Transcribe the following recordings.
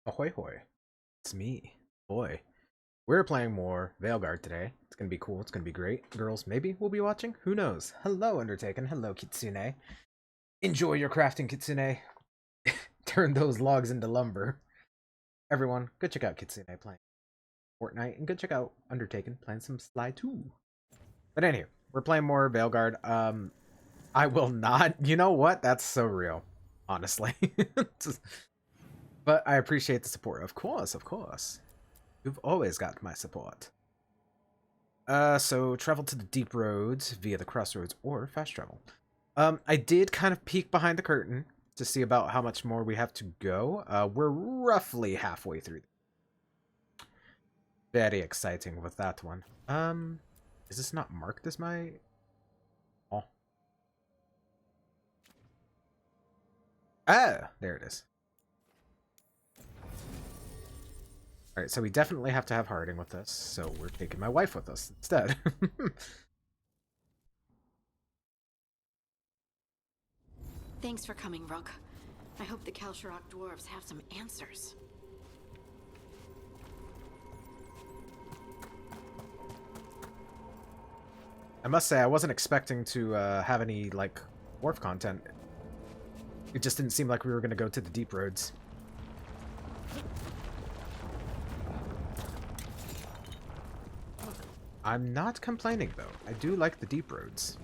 Ahoy hoy. It's me. Boy. We're playing more Veilguard today. It's gonna be cool. It's gonna be great. Girls, maybe we'll be watching? Who knows? Hello, Undertaken. Hello, Kitsune. Enjoy your crafting, Kitsune. Turn those logs into lumber. Everyone, go check out Kitsune playing Fortnite, and go check out Undertaken playing some Sly 2. But anyway, we're playing more Veilguard. I will not. You know what? That's so real. Honestly. But I appreciate the support. Of course, of course. You've always got my support. So travel to the deep roads via the crossroads or fast travel. I did kind of peek behind the curtain to see about how much more we have to go. We're roughly halfway through. Very exciting with that one. Is this not marked as my... Oh. Ah, there it is. Alright, so we definitely have to have Harding with us, so we're taking my wife with us instead. Thanks for coming, Rook. I hope the Kalsharok dwarves have some answers. I must say, I wasn't expecting to have any, like, wharf content. It just didn't seem like we were going to go to the deep roads. I'm not complaining, though. I do like the deep roads.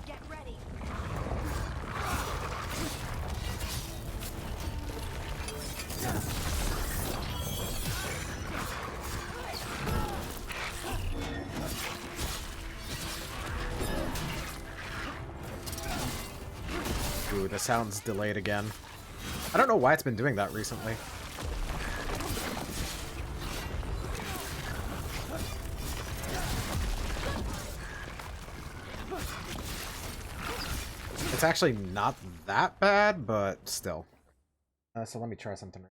Get ready. Ooh, the sound's delayed again. I don't know why it's been doing that recently. It's actually not that bad, but still. So let me try something.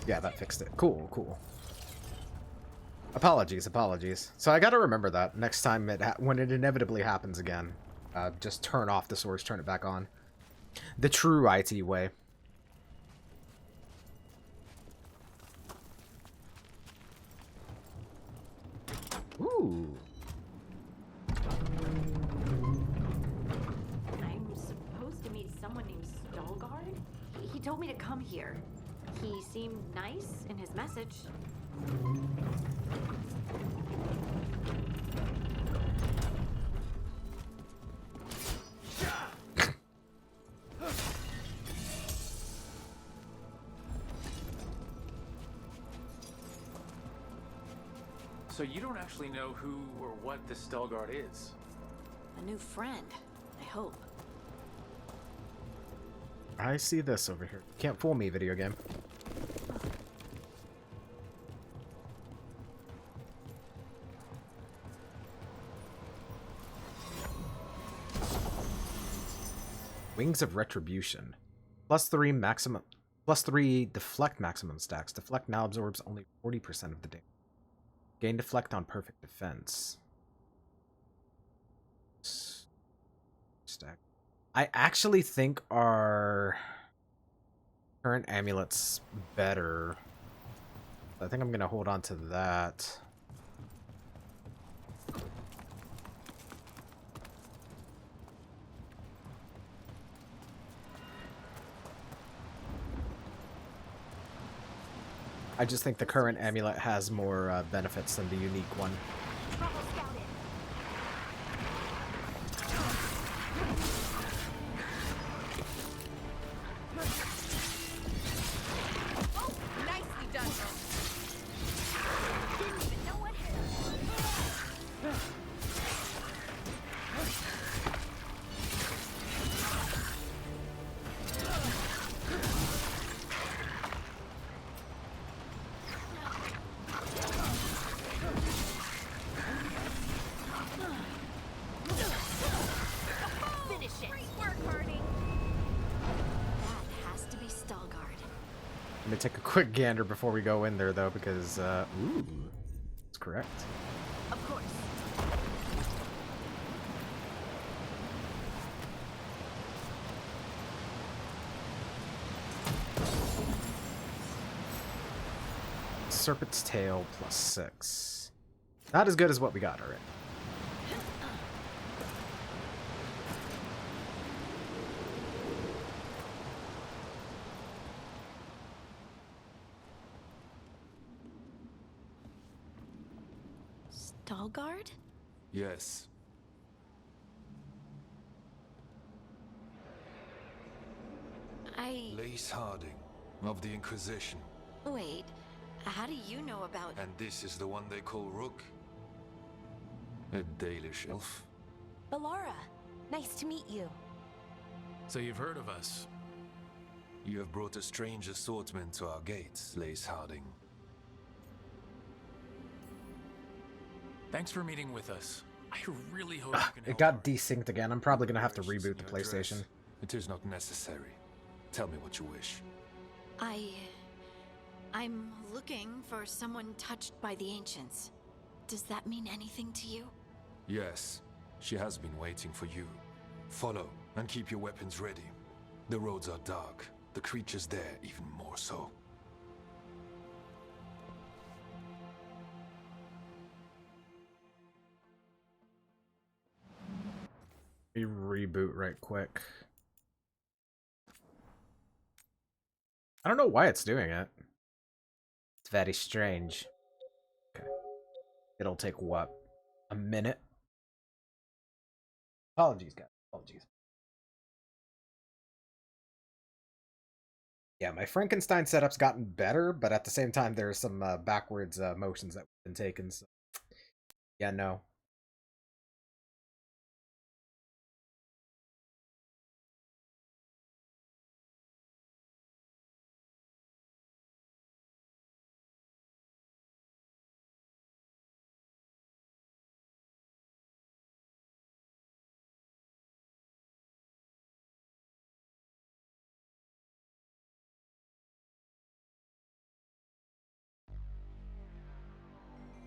Yeah, that fixed it. Cool, cool. Apologies, apologies. So I gotta remember that next time when it inevitably happens again. Just turn off the source, turn it back on. The true IT way. Ooh. I'm supposed to meet someone named Veilguard? He told me to come here. He seemed nice in his message. So you don't actually know who or what this Veilguard is? A new friend, I hope. I see this over here. Can't fool me, video game. Wings of Retribution. +3 maximum. +3 deflect maximum stacks. Deflect now absorbs only 40% of the damage. Gain deflect on perfect defense. Stack. I actually think our current amulet's better. I think I'm gonna hold on to that. I just think the current amulet has more benefits than the unique one. Nicely done, Didn't even know what hit him. Let me take a quick gander before we go in there, though, because, ooh, that's correct. Of course. Serpent's Tail +6. Not as good as what we got already. Veilguard? Yes. Lace Harding, of the Inquisition. Wait, how do you know about... And this is the one they call Rook? A Dalish elf? Balara, nice to meet you. So you've heard of us? You have brought a strange assortment to our gates, Lace Harding. Thanks for meeting with us. I really hope you can help. It got desynced again. I'm probably gonna have to Precious reboot the in your dress. PlayStation. It is not necessary. Tell me what you wish. I'm looking for someone touched by the ancients. Does that mean anything to you? Yes, she has been waiting for you. Follow, and keep your weapons ready. The roads are dark. The creatures there even more so. Let me reboot right quick. I don't know why it's doing it. It's very strange. Okay. It'll take what? A minute? Apologies, guys. Apologies. Yeah, my Frankenstein setup's gotten better, but at the same time, there's some backwards motions that have been taken. So. Yeah, no.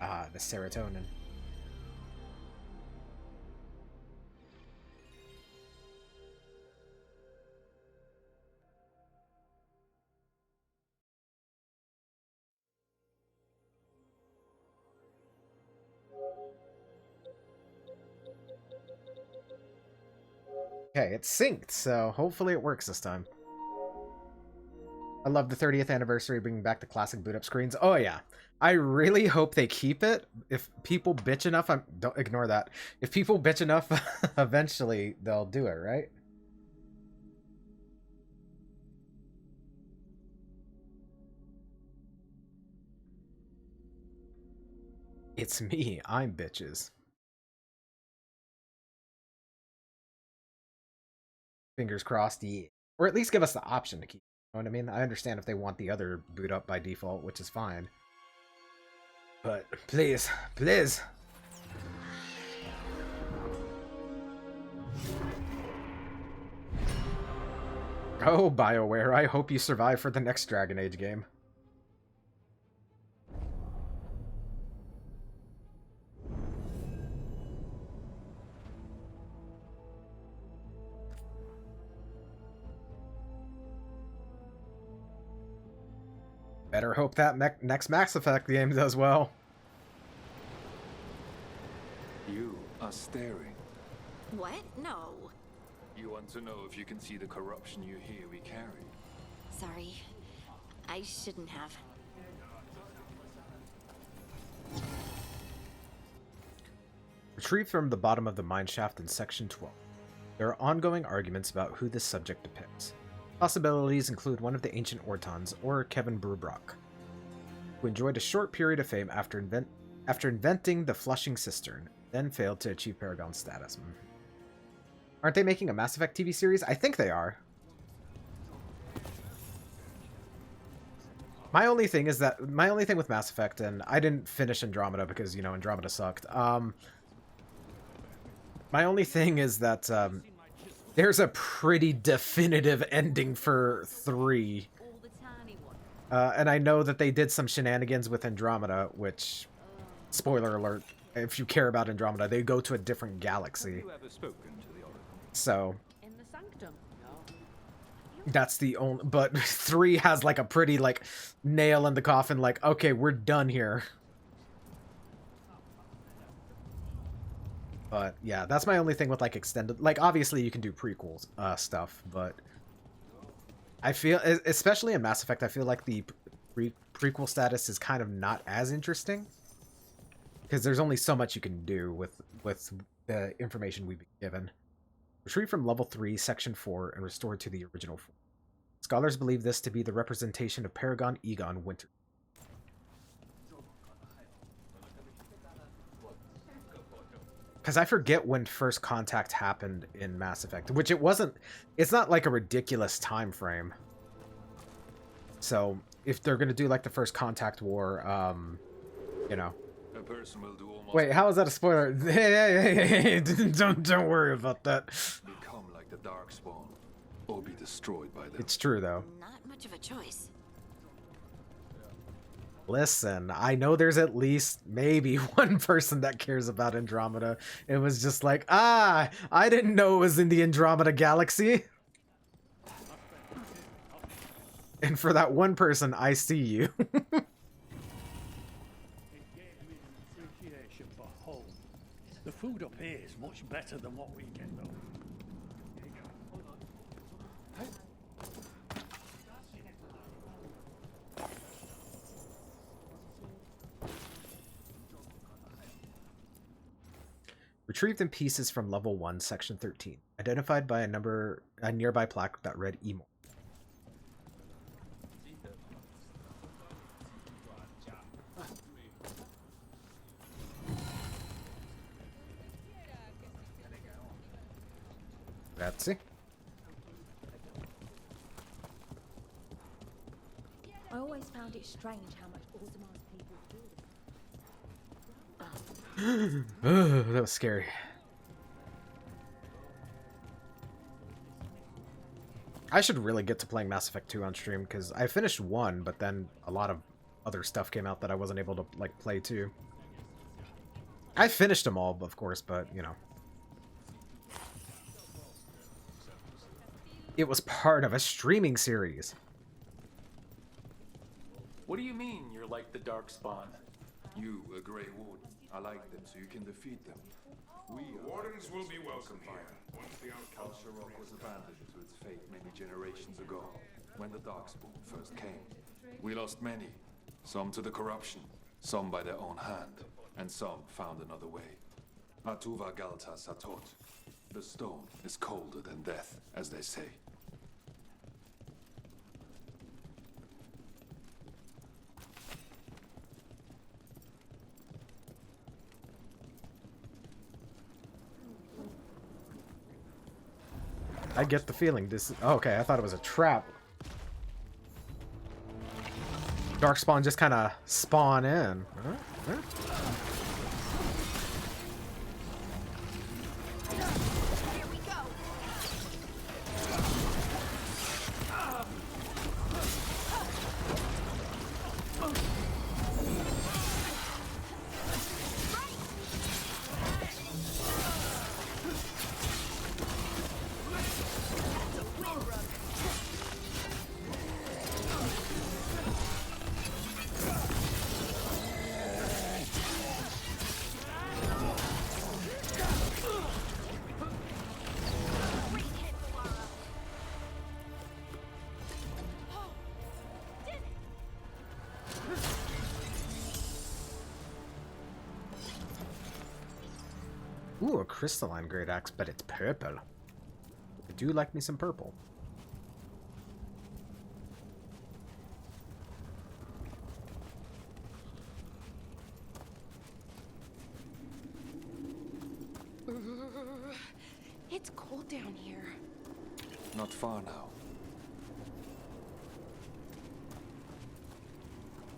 Ah, the serotonin. Okay, it's synced, so hopefully it works this time. I love the 30th anniversary bringing back the classic boot up screens. Oh yeah, I really hope they keep it. If people bitch enough, don't ignore that. If people bitch enough, eventually they'll do it, right? It's me. I'm bitches. Fingers crossed. Yeah. Or at least give us the option to keep. You know what I mean? I understand if they want the other boot up by default, which is fine. But please, please. Oh, BioWare, I hope you survive for the next Dragon Age game. Better hope that next Mass Effect game does well. You are staring. What? No. You want to know if you can see the corruption you hear we carry. Sorry. I shouldn't have. Retrieved from the bottom of the mineshaft in Section 12. There are ongoing arguments about who this subject depicts. Possibilities include one of the ancient Ortons or Kevin Brubrock, who enjoyed a short period of fame after inventing the flushing cistern, then failed to achieve Paragon status. Aren't they making a Mass Effect TV series? I think they are. My only thing with Mass Effect, and I didn't finish Andromeda because, you know, Andromeda sucked. My only thing is that there's a pretty definitive ending for 3. And I know that they did some shenanigans with Andromeda, which, spoiler alert, if you care about Andromeda, they go to a different galaxy. Have you ever spoken to the Oracle? So In the sanctum. that's the only. But 3 has like a pretty like nail in the coffin. Like, okay, we're done here. But yeah, that's my only thing with like extended. Like, obviously you can do prequels stuff, but I feel, especially in Mass Effect, I feel like the prequel status is kind of not as interesting because there's only so much you can do with the information we've been given. Retrieved from level 3, section 4, and restored to the original form. Scholars believe this to be the representation of Paragon Egon Winter. Because I forget when first contact happened in Mass Effect, which it wasn't. It's not like a ridiculous time frame. So if they're gonna do like the first contact war, you know. A person will do almost. Wait, how is that a spoiler? Hey, don't worry about that. Become like the Darkspawn, or be destroyed by them. It's true though. Not much of a choice. Listen, I know there's at least maybe one person that cares about Andromeda. It was just like, I didn't know it was in the Andromeda galaxy. And for that one person, I see you. It gave me an appreciation for home. The food up here is much better than what we get though. Retrieved in pieces from level 1, section 13. Identified by a nearby plaque that read Emo. Grazie. I always found it strange how much Orzamar's people do. That was scary. I should really get to playing Mass Effect 2 on stream, because I finished 1, but then a lot of other stuff came out that I wasn't able to, like, play 2. I finished them all, of course, but, you know. It was part of a streaming series. What do you mean you're like the Darkspawn? You, a Grey Warden. I like them so you can defeat them. We Wardens will be welcome here. Once the Culture Rock was abandoned to its fate many generations ago, when the Darkspawn first came. We lost many, some to the corruption, some by their own hand, and some found another way. Atuva Galta Satot. The stone is colder than death, as they say. I get the feeling this... Oh, okay, I thought it was a trap. Darkspawn just kind of spawn in. Huh? Here we go. Ooh, a crystalline great axe, but it's purple. I do like me some purple. It's cold down here. Not far now.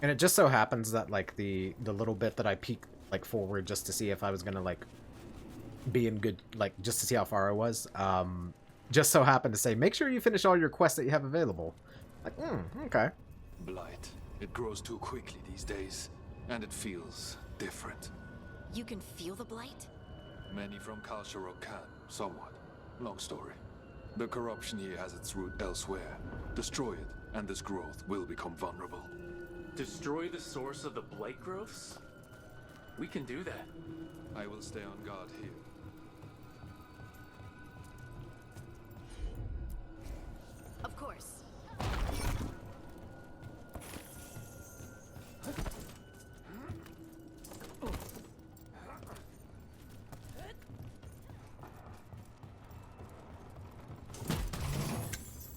And it just so happens that like the little bit that I peeked like forward just to see if I was gonna like be in good, like just to see how far I was, just so happened to say make sure you finish all your quests that you have available. Like, okay, Blight. It grows too quickly these days, and it feels different. You can feel the blight? Many from Kalsharok can, somewhat. Long story. The corruption here has its root elsewhere. Destroy it, and this growth will become vulnerable. Destroy the source of the blight growths? We can do that. I will stay on guard here. Of course.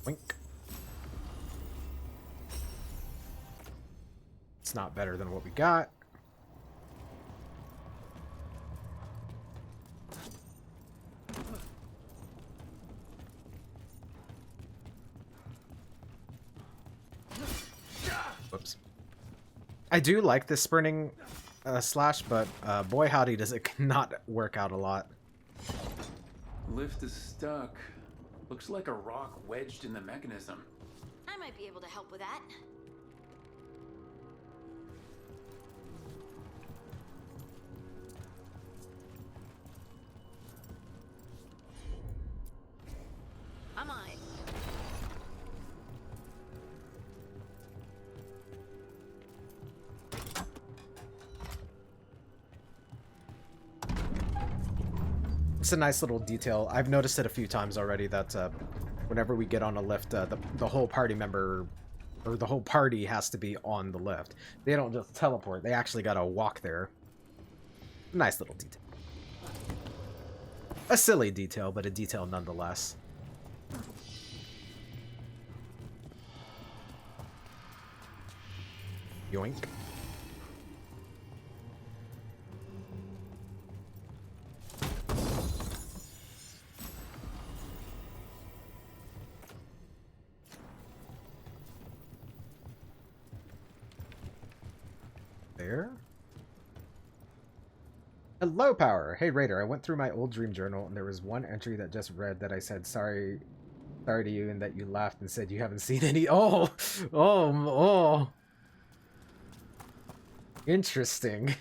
Wink. It's not better than what we got. Whoops. I do like this sprinting slash, but boy howdy does it not work out a lot. Lift is stuck. Looks like a rock wedged in the mechanism. I might be able to help with that. I'm on it. It's a nice little detail. I've noticed it a few times already that whenever we get on a lift, the whole party member, or the whole party has to be on the lift. They don't just teleport, they actually gotta walk there. Nice little detail. A silly detail, but a detail nonetheless. Yoink. There. Hello, Power. Hey, Raider. I went through my old dream journal, and there was one entry that just read that I said sorry to you, and that you laughed and said you haven't seen any. Oh, oh. Interesting.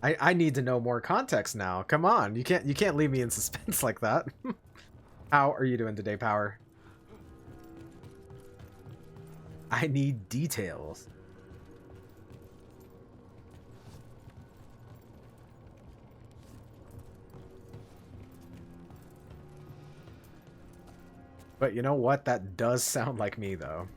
I need to know more context now. Come on, you can't leave me in suspense like that. How are you doing today, Power? I need details. But you know what? That does sound like me, though.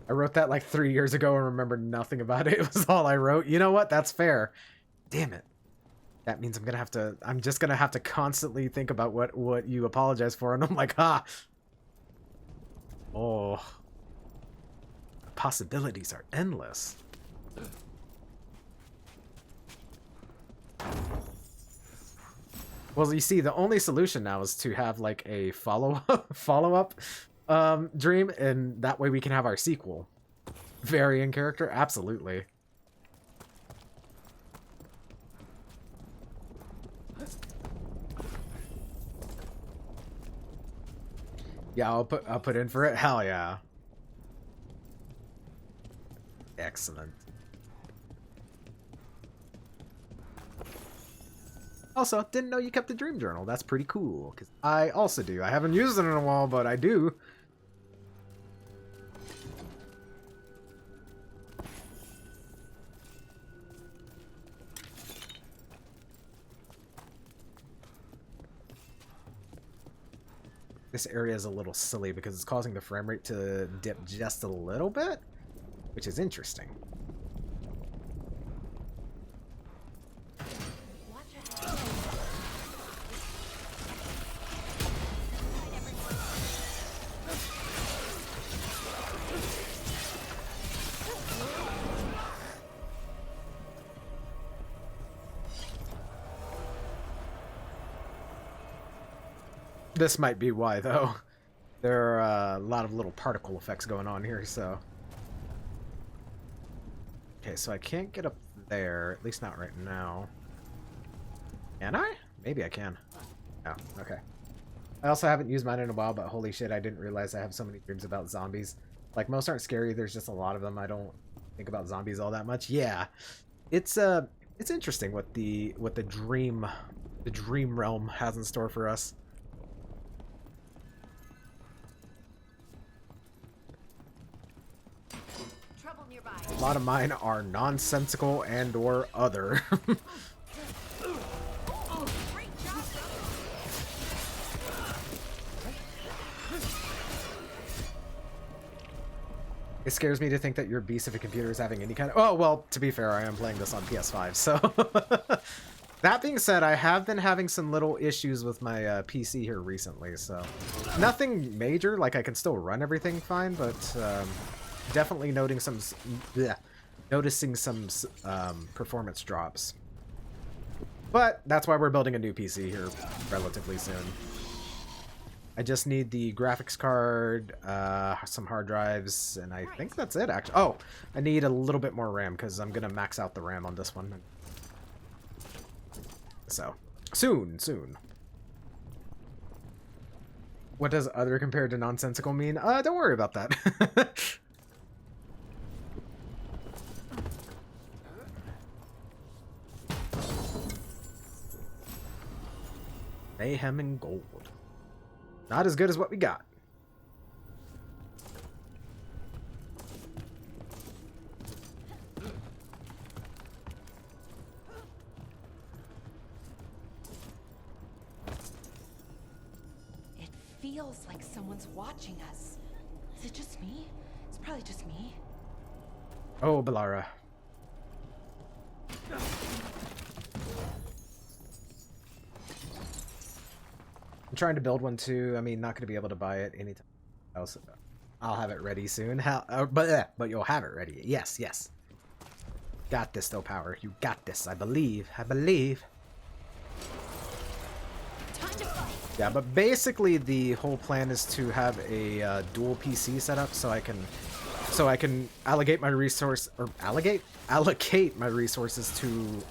I wrote that like 3 years ago and remembered nothing about it. It was all I wrote. You know what? That's fair. Damn it. That means I'm just gonna have to constantly think about what you apologize for, and I'm like, ah. Oh. The possibilities are endless. Well, you see, the only solution now is to have like a follow-up dream, and that way we can have our sequel. Vary in character? Absolutely. Yeah, I'll put in for it. Hell yeah. Excellent. Also, didn't know you kept a dream journal. That's pretty cool, because I also do. I haven't used it in a while, but I do. This area is a little silly because it's causing the frame rate to dip just a little bit, which is interesting. This might be why, though. There are a lot of little particle effects going on here, so... Okay, so I can't get up there, at least not right now. Can I? Maybe I can. Oh, okay. I also haven't used mine in a while, but holy shit, I didn't realize I have so many dreams about zombies. Like, most aren't scary, there's just a lot of them. I don't think about zombies all that much. Yeah. It's interesting what the dream realm has in store for us. Trouble nearby. A lot of mine are nonsensical and or other. It scares me to think that your beast of a computer is having any kind of... Oh, well, to be fair, I am playing this on PS5, so... That being said, I have been having some little issues with my PC here recently, so... Nothing major, like I can still run everything fine, but definitely noticing some performance drops. But that's why we're building a new PC here relatively soon. I just need the graphics card, some hard drives, and I think that's it, actually. Oh, I need a little bit more RAM, because I'm going to max out the RAM on this one. So, soon. What does other compared to nonsensical mean? Don't worry about that. Mayhem and gold. Not as good as what we got. It feels like someone's watching us. Is it just me? It's probably just me. Oh, Balara. I'm trying to build one too. I mean, not going to be able to buy it anytime else. I'll have it ready soon. But you'll have it ready. Yes. Got this, though, Power. You got this. I believe. Time to fight. Yeah, but basically the whole plan is to have a dual PC setup so I can allocate my resources to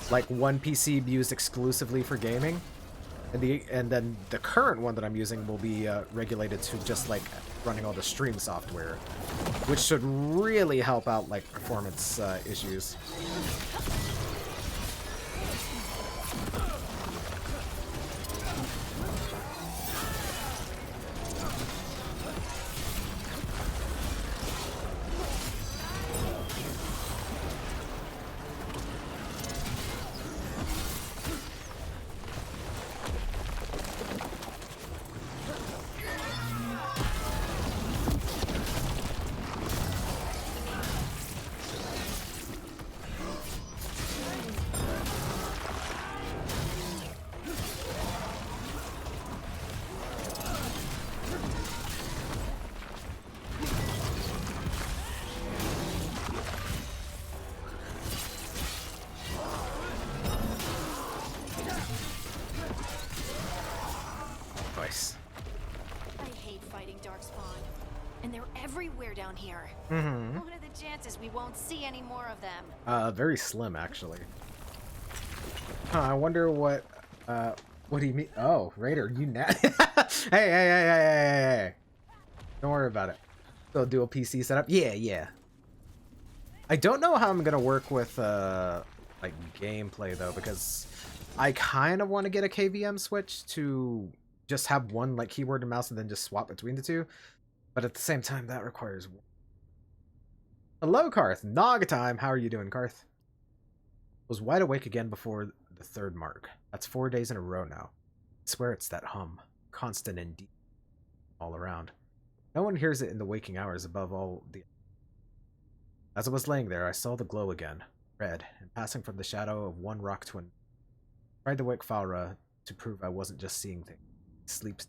like one PC used exclusively for gaming. And then the current one that I'm using will be regulated to just like running all the stream software, which should really help out like performance issues. Nice. I hate fighting Darkspawn. And they're everywhere down here. Mm-hmm. What are the chances we won't see any more of them? Very slim, actually. Huh, I wonder what do you mean? Oh, Raider, you hey. Don't worry about it. They'll do a PC setup. Yeah. I don't know how I'm gonna work with, like, gameplay, though, because I kind of want to get a KVM switch to just have one, like, keyboard and mouse and then just swap between the two. But at the same time, that requires... Hello, Karth. Nog time. How are you doing, Karth? Was wide awake again before the third mark. That's 4 days in a row now. I swear it's that hum. Constant and deep. All around. No one hears it in the waking hours above all the... As I was laying there, I saw the glow again. Red, and passing from the shadow of one rock to another. Tried to wake Falra to prove I wasn't just seeing things. He sleeps.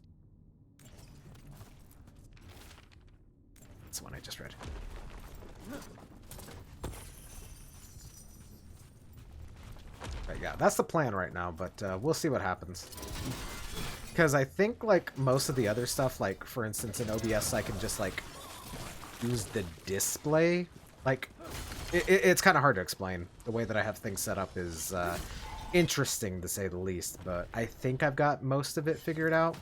That's the one I just read. Right, yeah, that's the plan right now, but we'll see what happens. Because I think, like, most of the other stuff, like, for instance, in OBS, I can just, like, use the display. Like, it's kind of hard to explain. The way that I have things set up is, interesting to say the least, but I think I've got most of it figured out.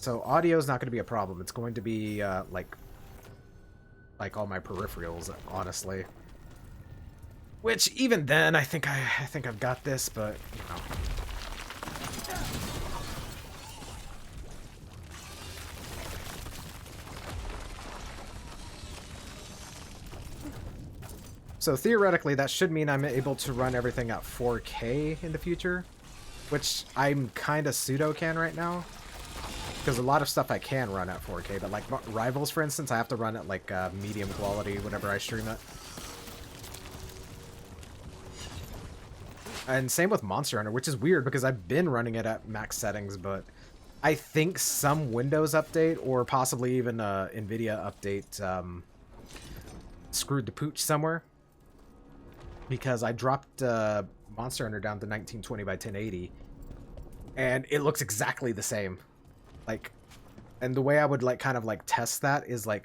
So audio is not going to be a problem. It's going to be like all my peripherals, honestly. Which even then, I think I've got this, but you know. So theoretically, that should mean I'm able to run everything at 4K in the future, which I'm kind of pseudo-can right now. Because a lot of stuff I can run at 4K, but like Rivals, for instance, I have to run at like medium quality whenever I stream it. And same with Monster Hunter, which is weird because I've been running it at max settings, but I think some Windows update or possibly even a NVIDIA update screwed the pooch somewhere. Because I dropped Monster Hunter down to 1920 by 1080, and it looks exactly the same. Like, and the way I would like kind of like test that is like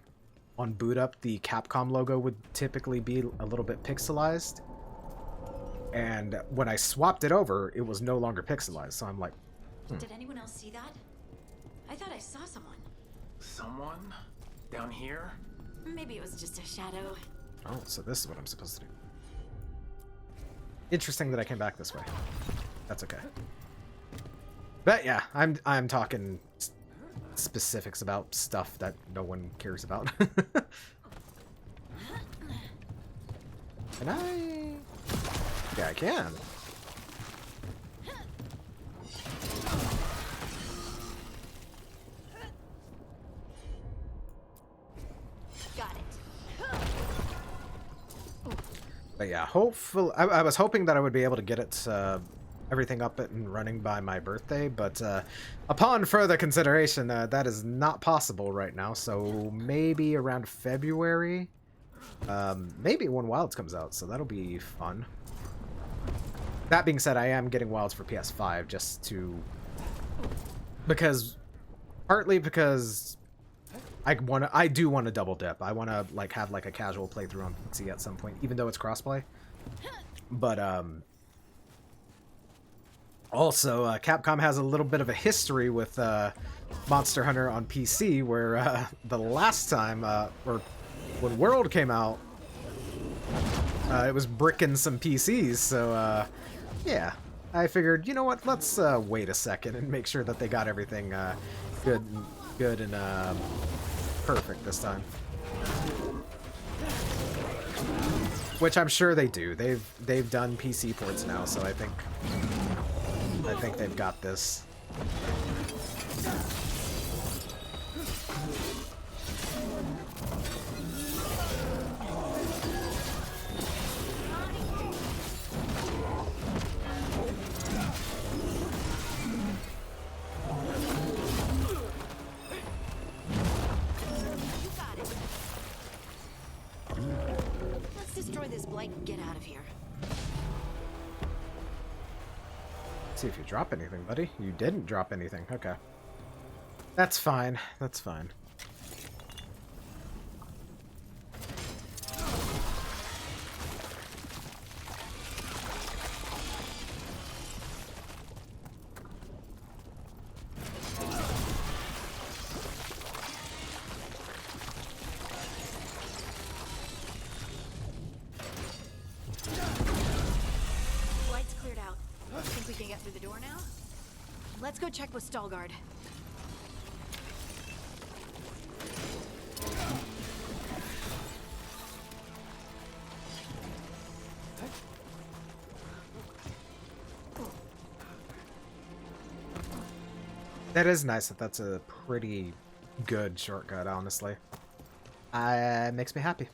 on boot up, the Capcom logo would typically be a little bit pixelized, and when I swapped it over, it was no longer pixelized. So I'm like, Did anyone else see that? I thought I saw someone. Someone? Down here? Maybe it was just a shadow. oh, so this is what I'm supposed to do. Interesting that I came back this way. That's okay. But yeah, I'm talking specifics about stuff that no one cares about. Can I? Yeah, I can. Got it. But yeah, hopefully, I was hoping that I would be able to get it, everything up and running by my birthday, but upon further consideration, that is not possible right now, so maybe around February, maybe when Wilds comes out, so that'll be fun. That being said, I am getting Wilds for PS5 just to, partly because I do want to double dip. I want to like have like a casual playthrough on PC at some point, even though it's crossplay. But also Capcom has a little bit of a history with Monster Hunter on PC, where the last time, or when World came out, it was bricking some PCs. So yeah, I figured, you know what? Let's wait a second and make sure that they got everything good and perfect this time. Which I'm sure they do. They've done PC ports now, so I think they've got this. Destroy this blight and get out of here. See if you drop anything, buddy. You didn't drop anything. Okay. That's fine. That's fine. Let's go check with Veilguard. That is nice that that's a pretty good shortcut, honestly. Makes me happy.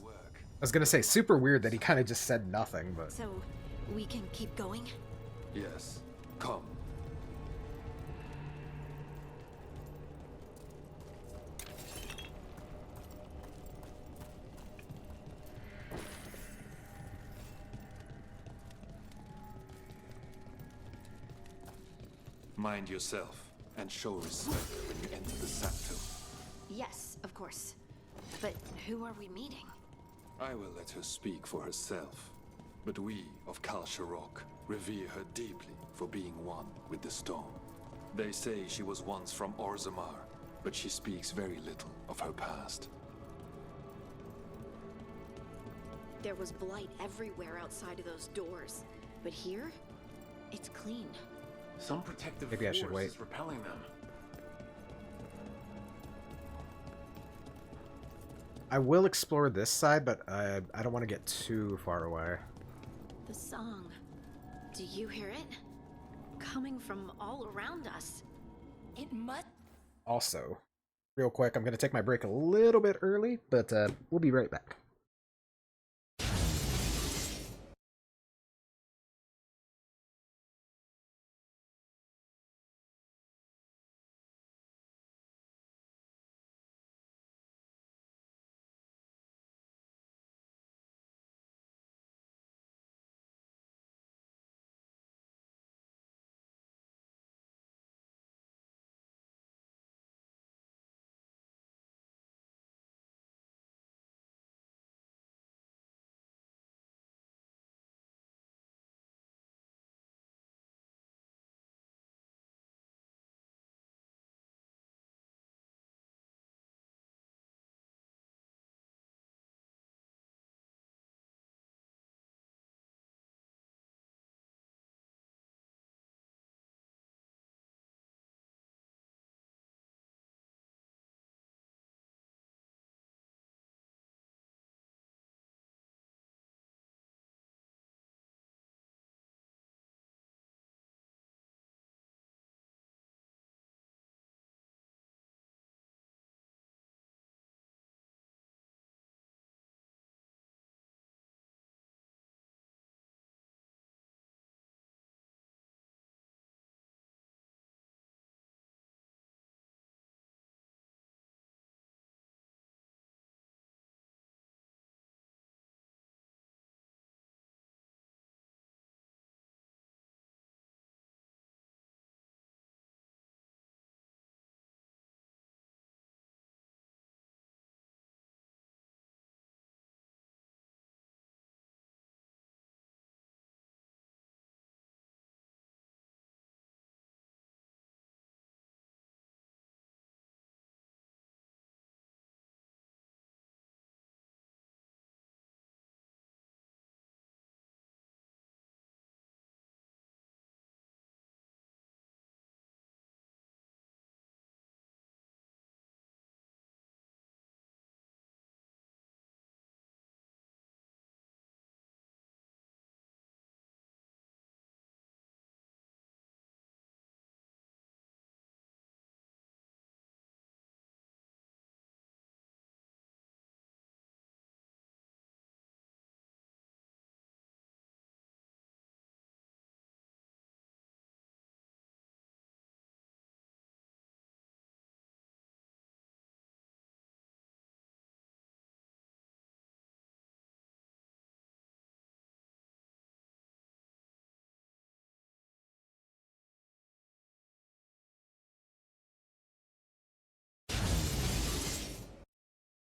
Work. I was gonna say, super weird that he kind of just said nothing, but... So, we can keep going? Yes, come. Mind yourself, and show respect when you enter the sanctum. Yes, of course. But who are we meeting? I will let her speak for herself. But we of Kal Sharok revere her deeply for being one with the storm. They say she was once from Orzammar, but she speaks very little of her past. There was blight everywhere outside of those doors. But here, it's clean. Some protective Maybe I should force wait. is repelling them. I will explore this side, but I don't want to get too far away. The song. Do you hear it? Coming from all around us. It must. Also, real quick, I'm going to take my break a little bit early, but we'll be right back.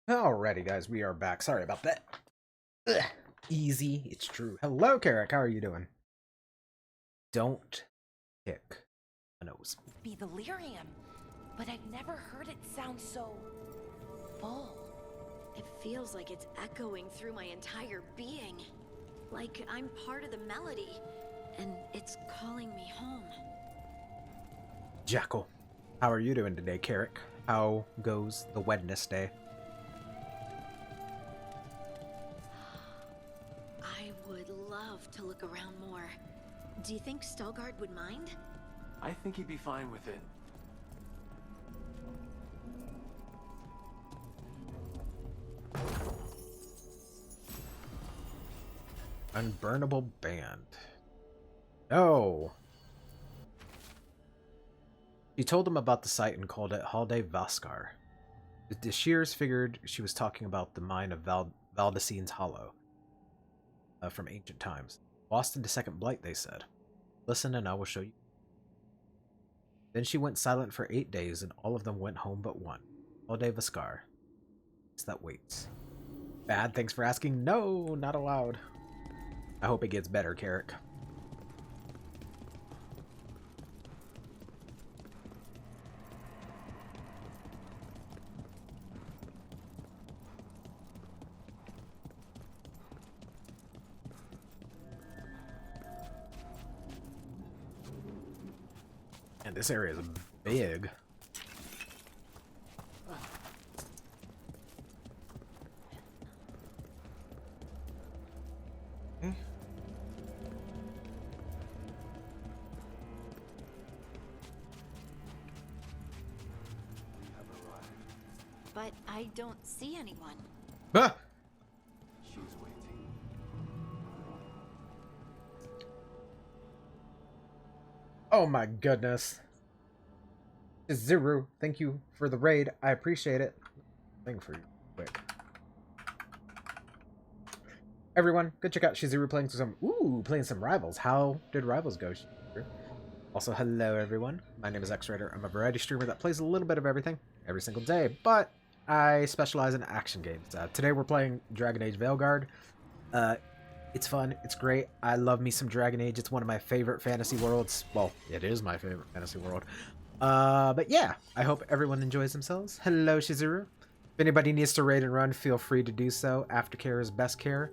Alrighty, guys, we are back. Sorry about that. Ugh. Easy, it's true. Hello, Carrick. How are you doing? Don't pick a nose. Be the lyrium, but I've never heard it sound so full. It feels like it's echoing through my entire being. Like I'm part of the melody, and it's calling me home. Jackal, how are you doing today, Carrick? How goes the Wednesday? I would love to look around more. Do you think Stelgard would mind? I think he'd be fine with it. Unburnable band. Oh, She told him about the site and called it Halde Vaskar. The Shears figured she was talking about the mine of Valdecine's Hollow from ancient times. Lost into Second Blight, they said. Listen and I will show you. Then she went silent for 8 days and all of them went home but one. Halde Vaskar. It's that waits. Bad, thanks for asking. No, not allowed. I hope it gets better, Carrick. And this area is big. But I don't see anyone. Ah! She's waiting. Oh my goodness. Zuru, thank you for the raid. I appreciate it. Thing for you quick. Everyone, go check out Shizuru playing some Rivals. How did Rivals go, Shizuru? Also, hello everyone. My name is X-Raider. I'm a variety streamer that plays a little bit of everything every single day, but I specialize in action games. Today we're playing Dragon Age Veilguard. It's fun. It's great. I love me some Dragon Age. It's one of my favorite fantasy worlds. Well, it is my favorite fantasy world. But yeah, I hope everyone enjoys themselves. Hello, Shizuru. If anybody needs to raid and run, feel free to do so. Aftercare is best care.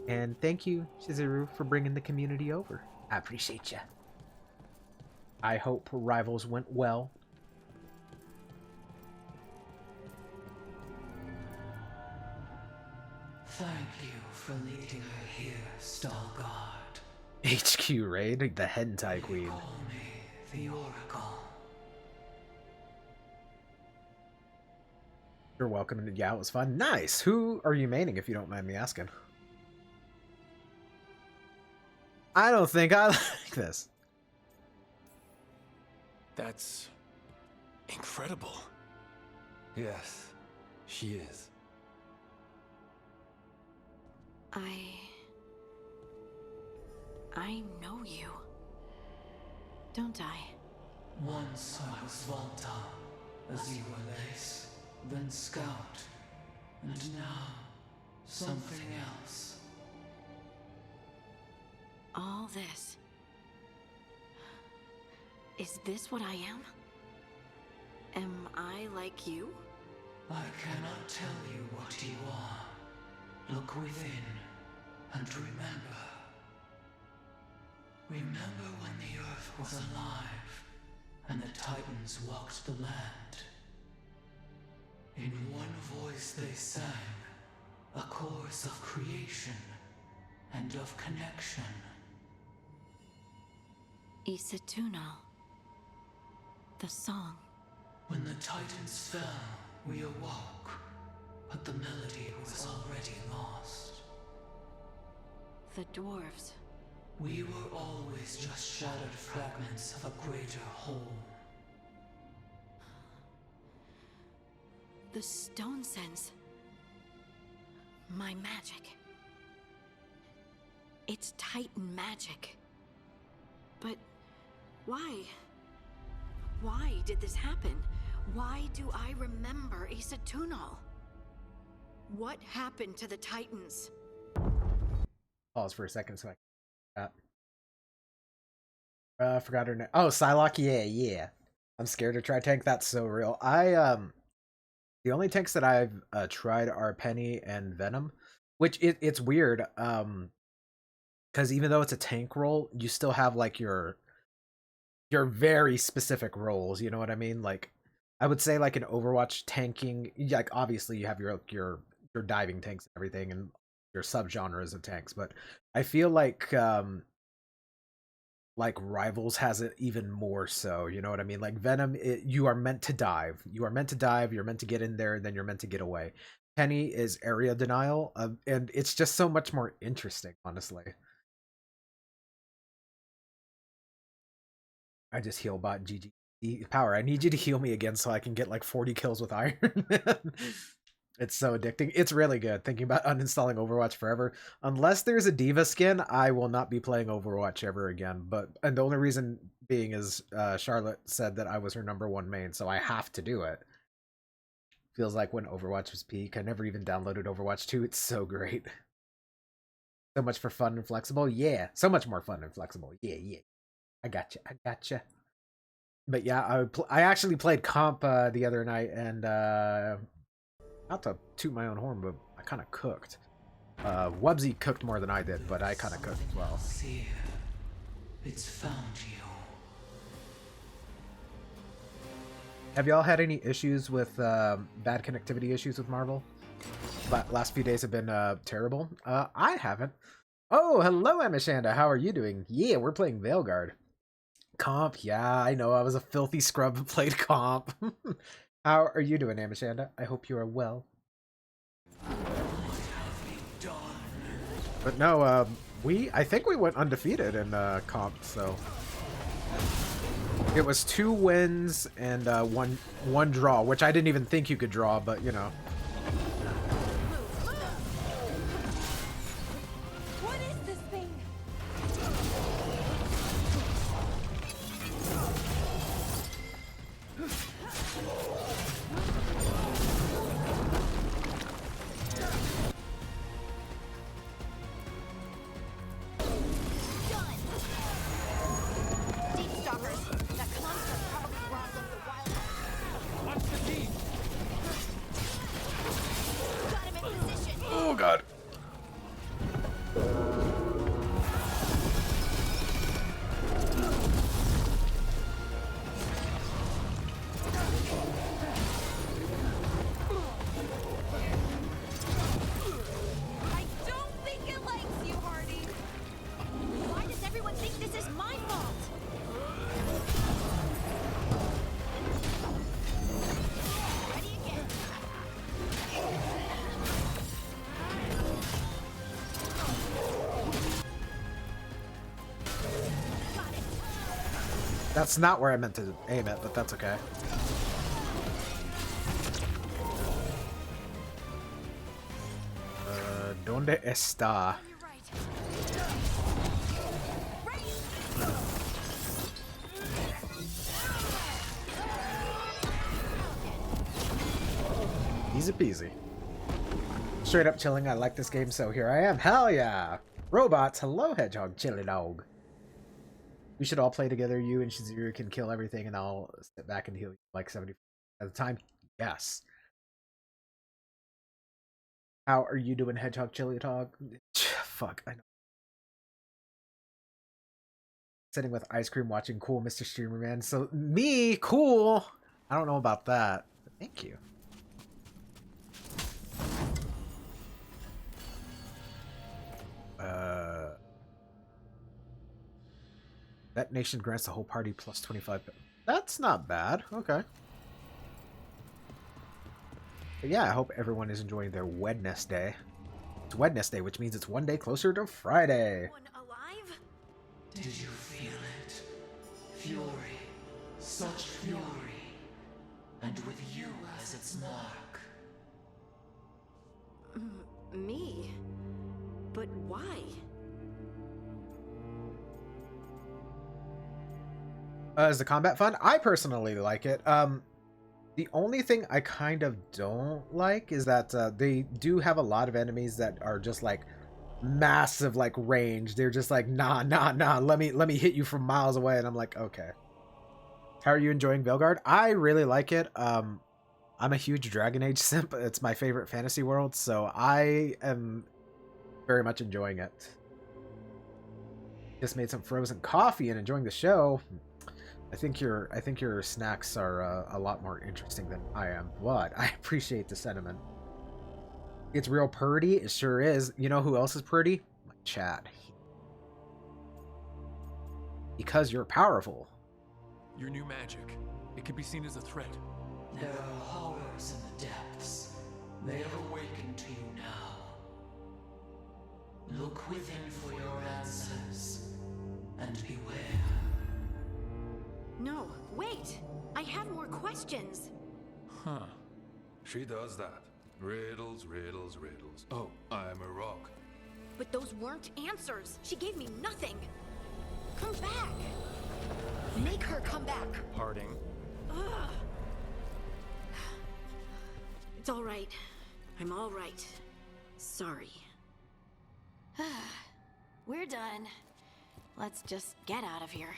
And thank you, Shizuru, for bringing the community over. I appreciate you. I hope Rivals went well. Thank you for leading her here, Stalguard. HQ raid, the hentai queen. Call me the Oracle. You're welcome. Yeah, it was fun. Nice. Who are you maining, if you don't mind me asking? I don't think I like this. That's incredible. Yes, she is. I know you. Don't I? Once I was Volta, as you were Lace, then Scout, and now something else. All this. Is this what I am? Am I like you? I cannot tell you what you are. Look within and remember. Remember when the Earth was alive and the Titans walked the land. In one voice they sang, a chorus of creation and of connection. Isatuno. The song. When the Titans fell, we awoke, but the melody was already lost. The dwarves. We were always just shattered fragments of a greater whole. The stone sense. My magic. It's Titan magic. But why? Why did this happen? Why do I remember Isatunal? What happened to the Titans? Pause for a second so I forgot her name. Oh, Psylocke, yeah. I'm scared to try tank. That's so real. The only tanks that I've tried are Penny and Venom, which it's weird. Because even though it's a tank role, you still have like your very specific roles. You know what I mean? Like, I would say like in Overwatch tanking, like obviously you have your diving tanks and everything, and your subgenres of tanks. But I feel like Rivals has it even more so, you know what I mean? Like Venom, you are meant to dive. You're meant to get in there, and then you're meant to get away. Penny is area denial, and it's just so much more interesting, honestly. I just heal bot GG. Power, I need you to heal me again so I can get like 40 kills with Iron Man. It's so addicting. It's really good. Thinking about uninstalling Overwatch forever. Unless there's a Diva skin, I will not be playing Overwatch ever again. And the only reason being is Charlotte said that I was her #1 main, so I have to do it. Feels like when Overwatch was peak. I never even downloaded Overwatch 2. It's so great. So much for fun and flexible. Yeah, so much more fun and flexible. Yeah. I gotcha. But yeah, I actually played comp the other night, and not to toot my own horn, but I kind of cooked. Wubsy cooked more than I did, but I kind of cooked as well. See, it's found you. Have y'all had any issues with bad connectivity issues with Marvel? Last few days have been terrible. I haven't. Oh, hello, Amishanda. How are you doing? Yeah, we're playing Veilguard. Comp, yeah, I know. I was a filthy scrub who played comp. How are you doing, Amishanda? I hope you are well. But no, I think we went undefeated in comp, so it was 2 wins and one draw, which I didn't even think you could draw, but you know. What is this thing? Oh god. I don't think it likes you, Hardy. Why does everyone think this is my fault? Ready again. That's not where I meant to aim it, but that's okay. ¿Dónde está? Easy peasy. Straight up chilling. I like this game, so here I am. Hell yeah! Robots, hello, Hedgehog, chilly dog. We should all play together. You and Shizuru can kill everything, and I'll sit back and heal you like 70% of the time. Yes. How are you doing, Hedgehog, chilly dog? Fuck, I know. Sitting with ice cream, watching cool Mr. Streamer Man. So me, cool. I don't know about that. But thank you. That nation grants the whole party plus 25. That's not bad. Okay. But yeah, I hope everyone is enjoying their Wednesday. It's Wednesday, which means it's one day closer to Friday. Alive? Did you feel it? Fury. Such fury. And with you as its mark. Me? But why? Is the combat fun? I personally like it. The only thing I kind of don't like is that they do have a lot of enemies that are just like massive, like range. They're just like, nah. Let me hit you from miles away, and I'm like, okay. How are you enjoying Veilguard? I really like it. I'm a huge Dragon Age simp. It's my favorite fantasy world, so I am very much enjoying it. Just made some frozen coffee and enjoying the show. I think your snacks are a lot more interesting than I am, but I appreciate the sentiment. It's real pretty. It sure is. You know who else is pretty? My chat. Because you're powerful. Your new magic. It could be seen as a threat. There are horrors in the depths. They have awakened to you now. Look within for your answers, and beware. No, wait! I have more questions. Huh. She does that. Riddles, riddles, riddles. Oh, I'm a rock. But those weren't answers. She gave me nothing. Come back. Make her come back. Harding. Ugh. It's all right. I'm all right. Sorry. We're done. Let's just get out of here.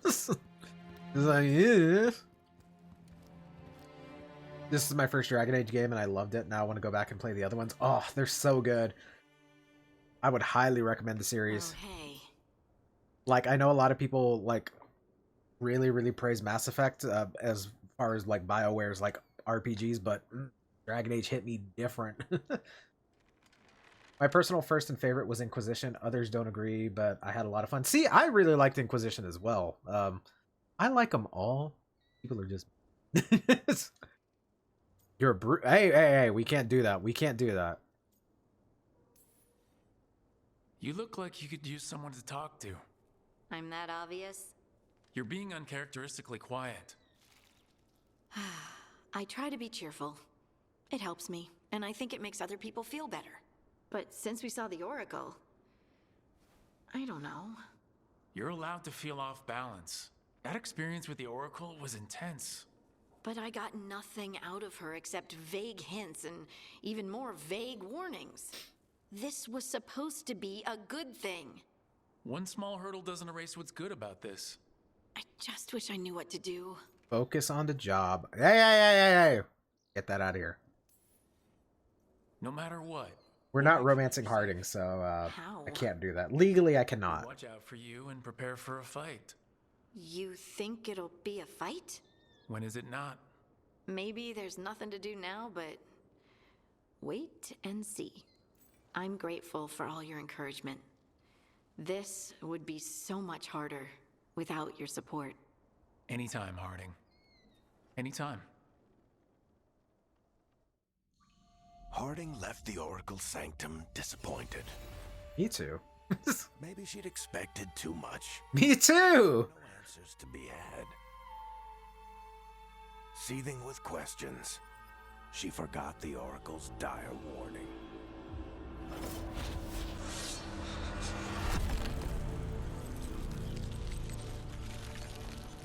It's like, yeah. This is my first Dragon Age game and I loved it. Now I want to go back and play the other ones. Oh, they're so good. I would highly recommend the series. Oh, hey. Like, I know a lot of people like really praise Mass Effect as far as like BioWare's like RPGs, but Dragon Age hit me different. My personal first and favorite was Inquisition. Others don't agree, but I had a lot of fun. See, I really liked Inquisition as well. I like them all. People are just... You're a brute. Hey, we can't do that. We can't do that. You look like you could use someone to talk to. I'm that obvious? You're being uncharacteristically quiet. I try to be cheerful. It helps me, and I think it makes other people feel better. But since we saw the Oracle, I don't know. You're allowed to feel off balance. That experience with the Oracle was intense. But I got nothing out of her except vague hints and even more vague warnings. This was supposed to be a good thing. One small hurdle doesn't erase what's good about this. I just wish I knew what to do. Focus on the job. Hey. Get that out of here. No matter what. We're not romancing Harding, so I can't do that. Legally, I cannot. Watch out for you and prepare for a fight. You think it'll be a fight? When is it not? Maybe there's nothing to do now, but wait and see. I'm grateful for all your encouragement. This would be so much harder without your support. Anytime, Harding. Anytime. Harding left the Oracle Sanctum disappointed. Me too. Maybe she'd expected too much. Me too! No answers to be had. Seething with questions, she forgot the Oracle's dire warning.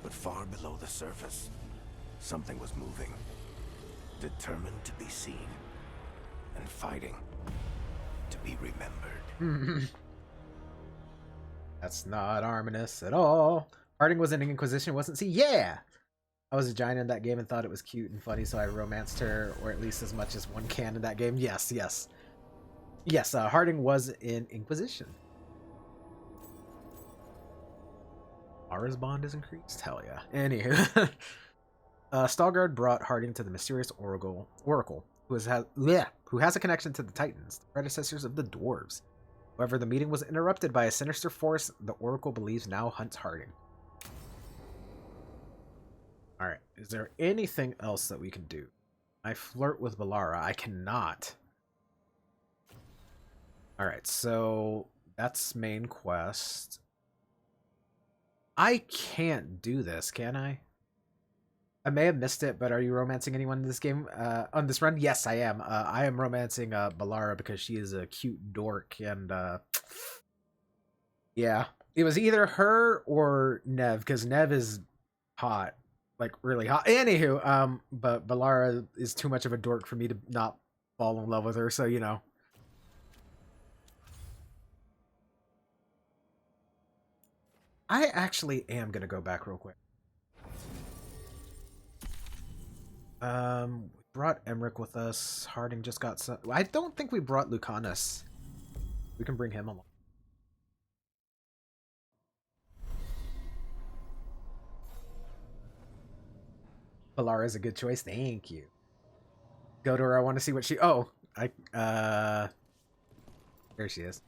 But far below the surface, something was moving, determined to be seen, and fighting to be remembered. That's not ominous at all. Harding was an Inquisition, wasn't she? Yeah! I was a giant in that game and thought it was cute and funny, so I romanced her, or at least as much as one can in that game. Yes. Yes, Harding was in Inquisition. Mara's bond is increased? Hell yeah. Anywho. Stalgard brought Harding to the mysterious Oracle, who has a connection to the Titans, the predecessors of the Dwarves. However, the meeting was interrupted by a sinister force the Oracle believes now hunts Harding. Alright, is there anything else that we can do? I flirt with Valara. I cannot. Alright, so that's main quest. I can't do this, can I? I may have missed it, but are you romancing anyone in this game? On this run? Yes, I am. I am romancing Valara because she is a cute dork, and yeah. It was either her or Nev, because Nev is hot. Like, really hot. Anywho, but Valara is too much of a dork for me to not fall in love with her, so, you know. I actually am gonna go back real quick. We brought Emmerich with us. Harding just got some... I don't think we brought Lucanus. We can bring him along. Valara is a good choice. Thank you. Go to her. I want to see what she... Oh, there she is.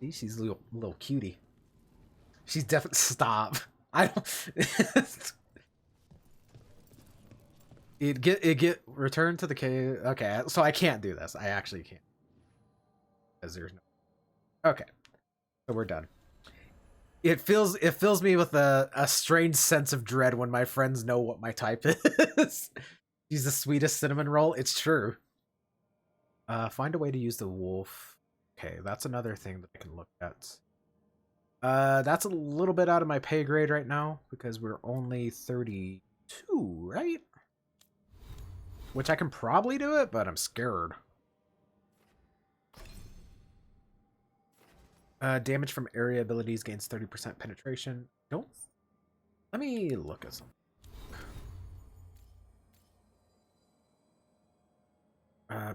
See, she's a little cutie. She's definitely... Stop. I don't... It get returned to the cave. Okay, so I can't do this. I actually can't. Because there's no... Okay. So we're done. It fills me with a strange sense of dread when my friends know what my type is. She's the sweetest cinnamon roll. It's true. Find a way to use the wolf. Okay, that's another thing that I can look at. That's a little bit out of my pay grade right now because we're only 32, right? Which I can probably do it, but I'm scared. Damage from area abilities gains 30% penetration. Don't. Let me look at something.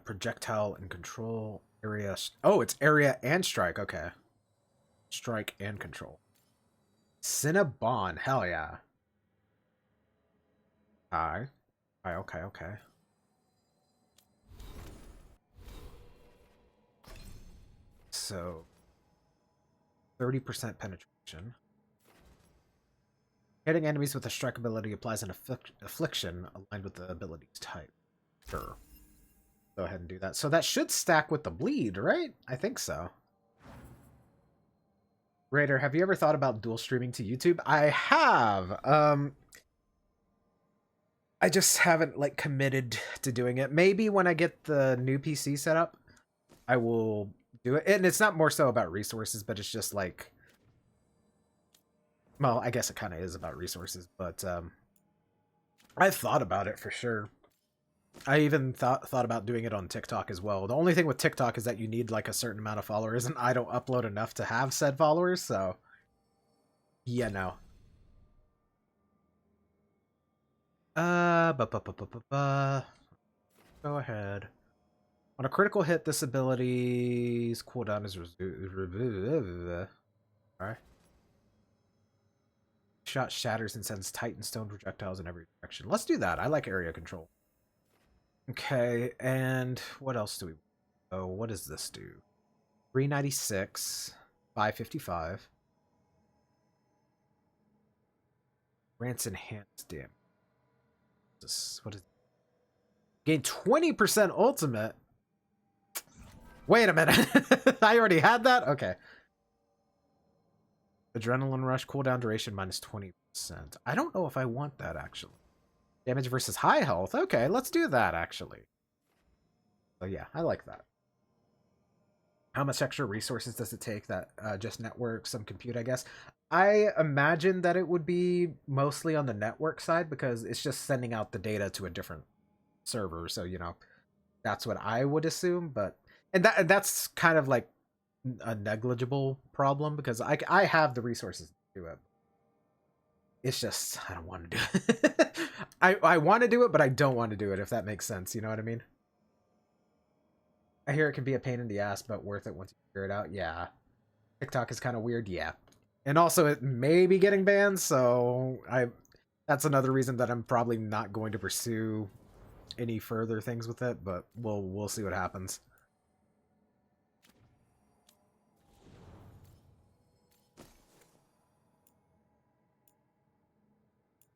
Projectile and control area. Oh, it's area and strike. Okay. Strike and control. Cinnabon. Hell yeah. Hi. Okay. Okay. So 30% penetration. Hitting enemies with a strike ability applies an affliction aligned with the ability's type. Sure. Go ahead and do that. So that should stack with the bleed, right? I think so. Raider, have you ever thought about dual streaming to YouTube? I have. I just haven't like committed to doing it. Maybe when I get the new PC set up, I will do it. And it's not more so about resources, but it's just like, well, I guess it kind of is about resources, but I've thought about it for sure. I even thought about doing it on TikTok as well. The only thing with TikTok is that you need like a certain amount of followers, and I don't upload enough to have said followers, so yeah, no. Go ahead. On a critical hit, this ability's cooldown is alright. Shot shatters and sends titan stone projectiles in every direction. Let's do that. I like area control. Okay, and what else do we... Oh, what does this do? 396, 555. Grants enhanced damage. What is... Gain 20% ultimate? Wait a minute. I already had that? Okay. Adrenaline rush, cooldown duration minus 20%. I don't know if I want that, actually. Damage versus high health. Okay, let's do that, actually. So yeah, I like that. How much extra resources does it take? That just network, some compute, I guess. I imagine that it would be mostly on the network side because it's just sending out the data to a different server. So, you know, that's what I would assume. But and that's kind of like a negligible problem because I have the resources to do it. It's just I don't want to do it. I want to do it, but I don't want to do it, if that makes sense. You know what I mean? I hear it can be a pain in the ass, but worth it once you figure it out. Yeah. TikTok is kind of weird. Yeah. And also it may be getting banned, so that's another reason that I'm probably not going to pursue any further things with it, but we'll see what happens.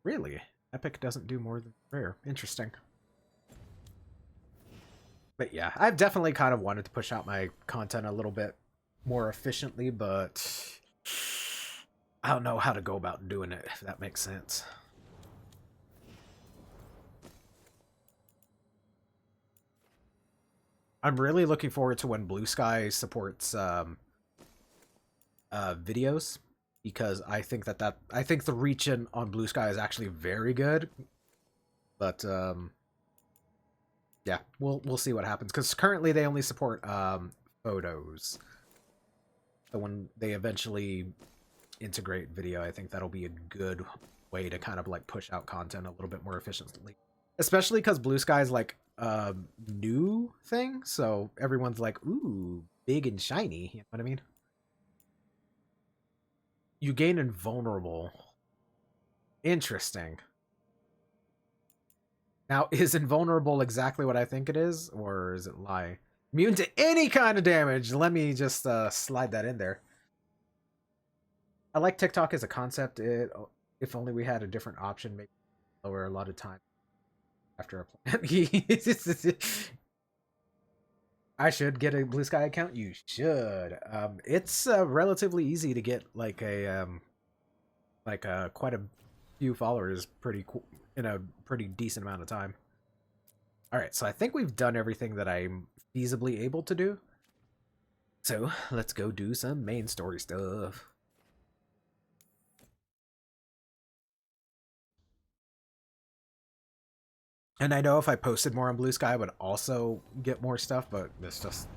Really? Epic doesn't do more than rare. Interesting. But yeah, I've definitely kind of wanted to push out my content a little bit more efficiently, but I don't know how to go about doing it, if that makes sense. I'm really looking forward to when Blue Sky supports videos, because I think I think the reach on Blue Sky is actually very good. But yeah, we'll see what happens, because currently they only support photos. So when they eventually integrate video, I think that'll be a good way to kind of like push out content a little bit more efficiently. Especially because Blue Sky is like a new thing, so everyone's like, ooh, big and shiny, you know what I mean? You gain invulnerable. Interesting. Now, is invulnerable exactly what I think it is, or is it lie? Immune to any kind of damage. Let me just slide that in there. I like TikTok as a concept. If only we had a different option, maybe lower a lot of time after a plan. I should get a Blue Sky account. You should. It's relatively easy to get like a quite a few followers pretty cool in a pretty decent amount of time. All right, so I think we've done everything that I'm feasibly able to do. So let's go do some main story stuff. And I know if I posted more on Blue Sky, I would also get more stuff, but it's just,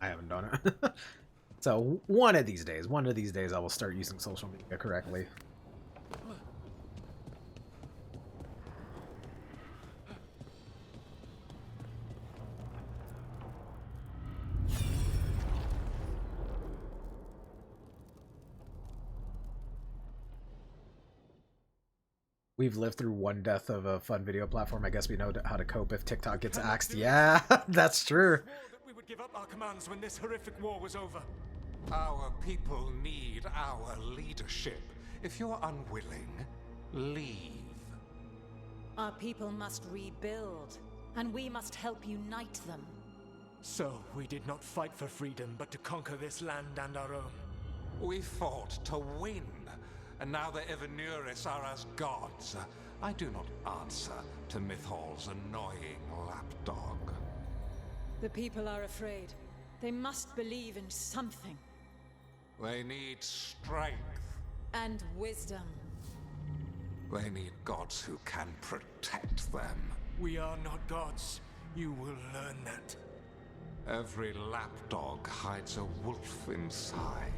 I haven't done it. So one of these days I will start using social media correctly. We've lived through one death of a fun video platform. I guess we know how to cope if TikTok gets axed. Yeah, that's true. We would give up our commands when this horrific war was over. Our people need our leadership. If you're unwilling, leave. Our people must rebuild, and we must help unite them. So, we did not fight for freedom, but to conquer this land and our own. We fought to win, and now the Evanuris are as gods. I do not answer to Mythal's annoying lapdog. The people are afraid. They must believe in something. They need strength. And wisdom. They need gods who can protect them. We are not gods. You will learn that. Every lapdog hides a wolf inside.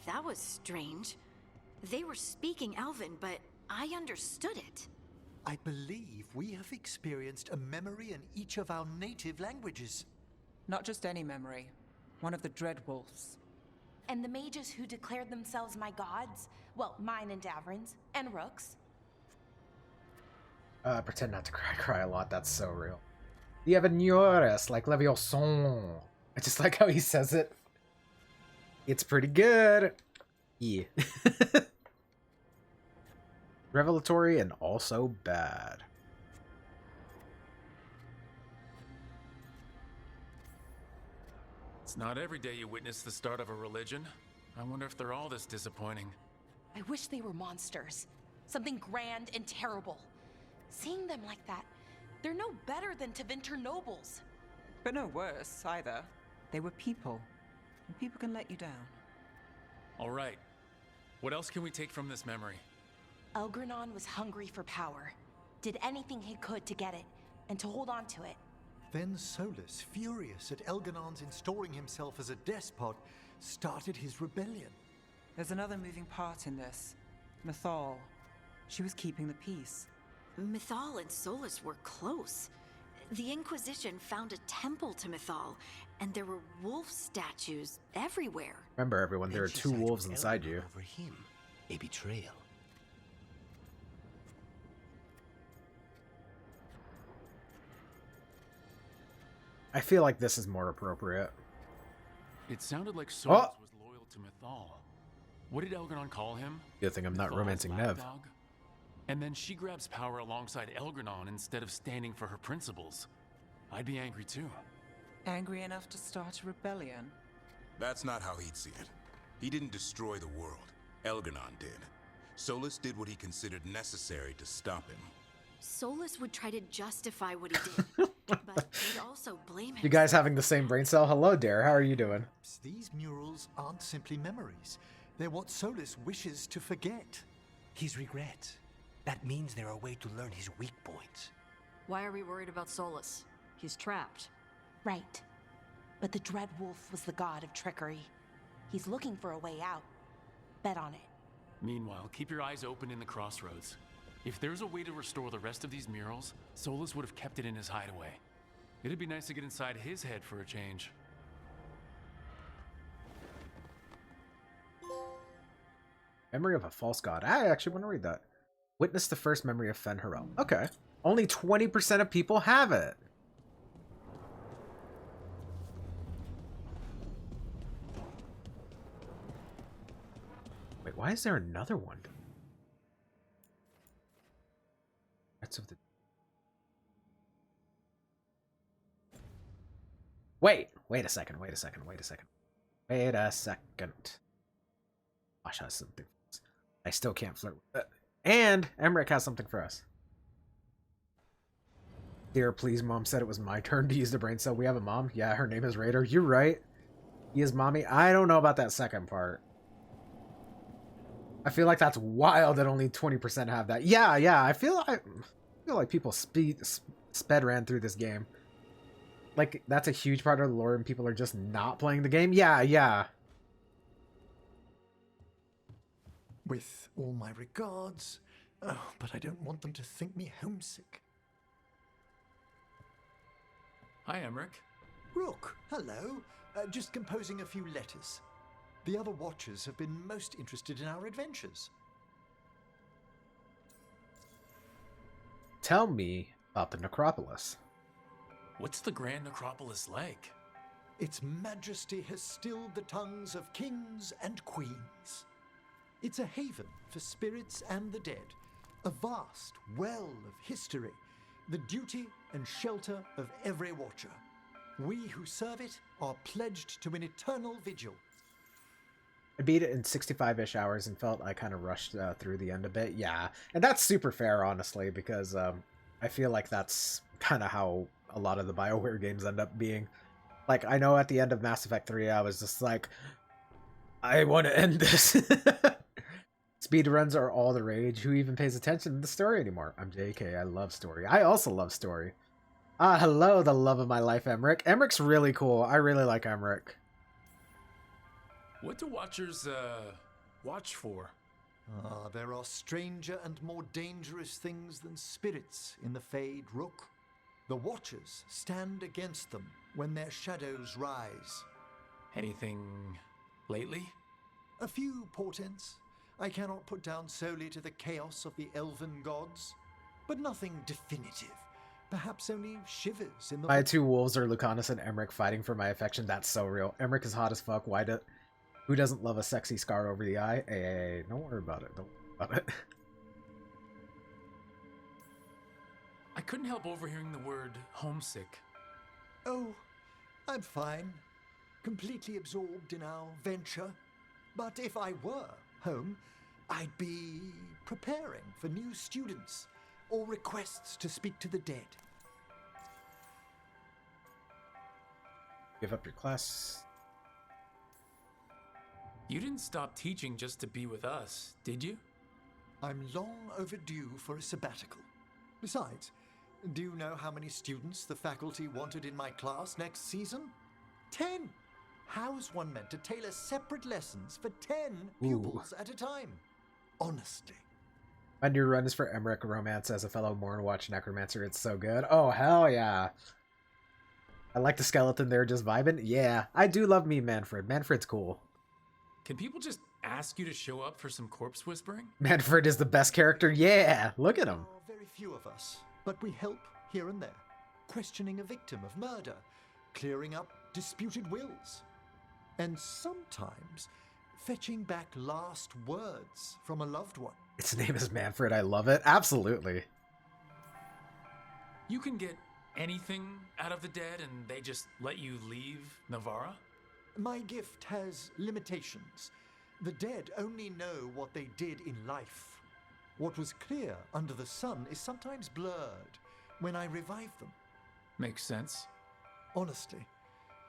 That was strange. They were speaking Elven, but I understood it. I believe we have experienced a memory in each of our native languages. Not just any memory. One of the Dread Wolves. And the mages who declared themselves my gods? Well, mine and Davrin's, and Rook's. Pretend not to cry a lot. That's so real. The Evanuris, like Levioson. I just like how he says it. It's pretty good. Yeah. Revelatory and also bad. It's not every day you witness the start of a religion. I wonder if they're all this disappointing. I wish they were monsters. Something grand and terrible. Seeing them like that, they're no better than Tevinter nobles. But no worse, either. They were people. And people can let you down. All right. What else can we take from this memory? Elgranon was hungry for power. Did anything he could to get it, and to hold on to it. Then Solus, furious at Elganon's installing himself as a despot, started his rebellion. There's another moving part in this. Mythal. She was keeping the peace. Mythal and Solus were close. The Inquisition found a temple to Mythal, and there were wolf statues everywhere. Remember, everyone, there are two wolves inside you. Over him, a betrayal. I feel like this is more appropriate. It sounded like Solus was loyal to Mythal. What did Elgranon call him? Good thing I'm not romancing Nev. And then she grabs power alongside Elgranon instead of standing for her principles. I'd be angry too. Angry enough to start a rebellion? That's not how he'd see it. He didn't destroy the world. Elgranon did. Solus did what he considered necessary to stop him. Solus would try to justify what he did, but he'd also blame himself. You guys having the same brain cell? Hello, Dare. How are you doing? These murals aren't simply memories. They're what Solus wishes to forget. His regrets. That means they're a way to learn his weak points. Why are we worried about Solus? He's trapped. Right. But the Dread Wolf was the god of trickery. He's looking for a way out. Bet on it. Meanwhile, keep your eyes open in the crossroads. If there's a way to restore the rest of these murals, Solus would have kept it in his hideaway. It'd be nice to get inside his head for a change. Memory of a false god. I actually want to read that. Witness the first memory of Fen'Harel. Okay. Only 20% of people have it. Why is there another one? That's of the... Wait a second. Josh has something. I still can't flirt with it. And Emmerich has something for us. Dear, please, Mom said it was my turn to use the brain cell. We have a mom? Yeah, her name is Raider. You're right. He is mommy. I don't know about that second part. I feel like that's wild that only 20% have that. Yeah. I feel like people sped ran through this game. Like, that's a huge part of the lore and people are just not playing the game. Yeah. With all my regards. Oh, but I don't want them to think me homesick. Hi, Emmerich. Rook, hello. Just composing a few letters. The other Watchers have been most interested in our adventures. Tell me about the necropolis. What's the Grand Necropolis like? Its majesty has stilled the tongues of kings and queens. It's a haven for spirits and the dead, a vast well of history, the duty and shelter of every Watcher. We who serve it are pledged to an eternal vigil. I beat it in 65-ish hours and felt I kind of rushed through the end a bit. Yeah, and that's super fair, honestly, because I feel like that's kind of how a lot of the BioWare games end up being. Like, I know at the end of Mass Effect 3, I was just like, I want to end this. Speedruns are all the rage. Who even pays attention to the story anymore? I'm JK. I love story. I also love story. Hello, the love of my life, Emmerich. Emmerich's really cool. I really like Emmerich. What do Watchers, watch for? There are stranger and more dangerous things than spirits in the Fade, Rook. The Watchers stand against them when their shadows rise. Anything lately? A few portents I cannot put down solely to the chaos of the elven gods, but nothing definitive. Perhaps only shivers in the... My two wolves are Lucanus and Emmerich fighting for my affection. That's so real. Emmerich is hot as fuck. Who doesn't love a sexy scar over the eye? Hey, don't worry about it. Don't worry about it. I couldn't help overhearing the word homesick. Oh, I'm fine. Completely absorbed in our venture. But if I were home, I'd be preparing for new students or requests to speak to the dead. Give up your class. You didn't stop teaching just to be with us, did you? I'm long overdue for a sabbatical. Besides, do you know how many students the faculty wanted in my class next season? 10! How's one meant to tailor separate lessons for 10 pupils at a time? Honestly. My new run is for Emmerich Romance as a fellow Mornwatch Necromancer. It's so good. Oh, hell yeah. I like the skeleton there just vibing. Yeah, I do love me Manfred. Manfred's cool. Can people just ask you to show up for some corpse whispering? Manfred is the best character. Yeah, look at him. Very few of us, but we help here and there. Questioning a victim of murder, clearing up disputed wills, and sometimes fetching back last words from a loved one. Its name is Manfred. I love it. Absolutely. You can get anything out of the dead and they just let you leave Navarra? My gift has limitations. The dead only know what they did in life. What was clear under the sun is sometimes blurred when I revive them. Makes sense. Honestly,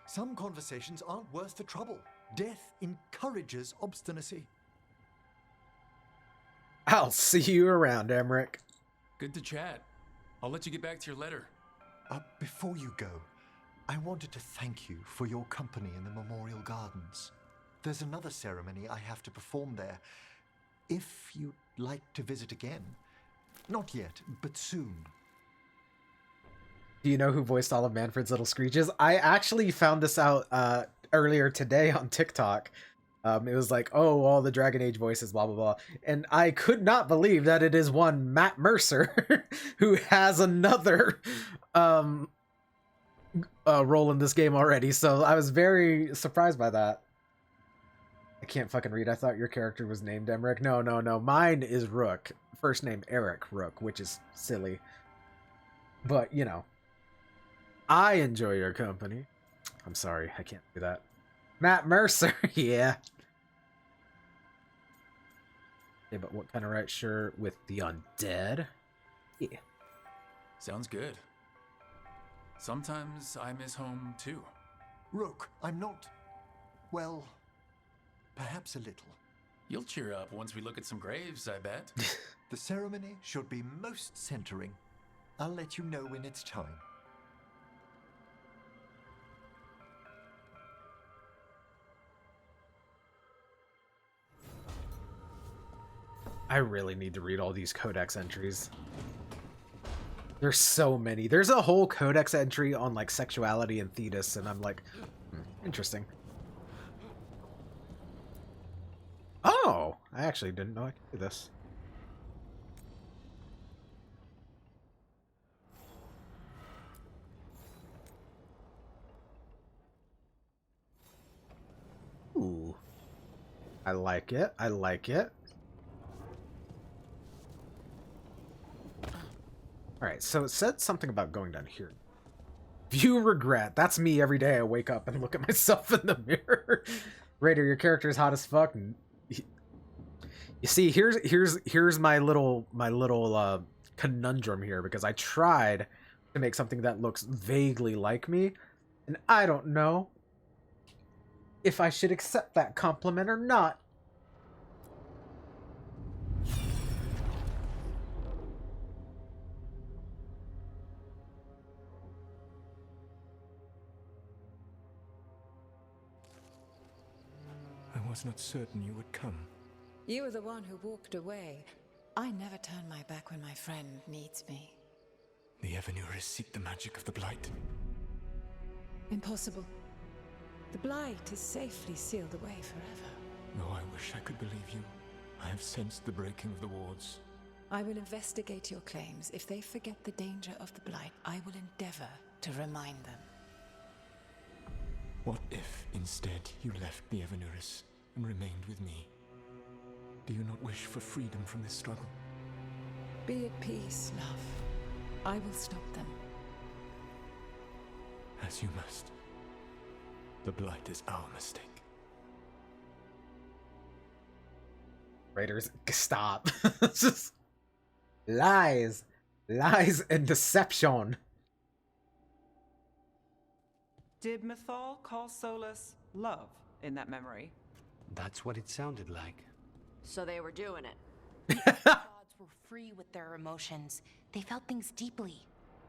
some conversations aren't worth the trouble. Death encourages obstinacy. I'll see you around, Emmerich. Good to chat. I'll let you get back to your letter. Before you go, I wanted to thank you for your company in the Memorial Gardens. There's another ceremony I have to perform there. If you'd like to visit again. Not yet, but soon. Do you know who voiced all of Manfred's little screeches? I actually found this out earlier today on TikTok. It was like, oh, all the Dragon Age voices, blah, blah, blah. And I could not believe that it is one Matt Mercer who has another role in this game already. So I was very surprised by that. I can't fucking read. I thought your character was named Emmerich. No, no, no. Mine is Rook. First name Eric Rook, which is silly. But, you know. I enjoy your company. I'm sorry, I can't do that. Matt Mercer, yeah. Yeah, but what kind of right shirt with the undead? Yeah. Sounds good. Sometimes I miss home too. Rook, I'm not... well, perhaps a little. You'll cheer up once we look at some graves, I bet. The ceremony should be most centering. I'll let you know when it's time. I really need to read all these codex entries. There's so many. There's a whole codex entry on like sexuality and Thetis, and I'm like, interesting. Oh, I actually didn't know I could do this. Ooh. I like it. I like it. Alright, so it said something about going down here. View regret. That's me every day I wake up and look at myself in the mirror. Raider, your character is hot as fuck. You see, here's my little conundrum here, because I tried to make something that looks vaguely like me, and I don't know if I should accept that compliment or not. I was not certain you would come. You were the one who walked away. I never turn my back when my friend needs me. The Evanurus seek the magic of the Blight. Impossible. The Blight is safely sealed away forever. Though I wish I could believe you. I have sensed the breaking of the wards. I will investigate your claims. If they forget the danger of the Blight, I will endeavor to remind them. What if, instead, you left the Evanurus and remained with me? Do you not wish for freedom from this struggle? Be at peace, love. I will stop them. As you must. The Blight is our mistake. Raiders, stop. It's just lies. Lies and deception. Did Mythal call Solus love in that memory? That's what it sounded like. So they were doing it. The gods were free with their emotions. They felt things deeply.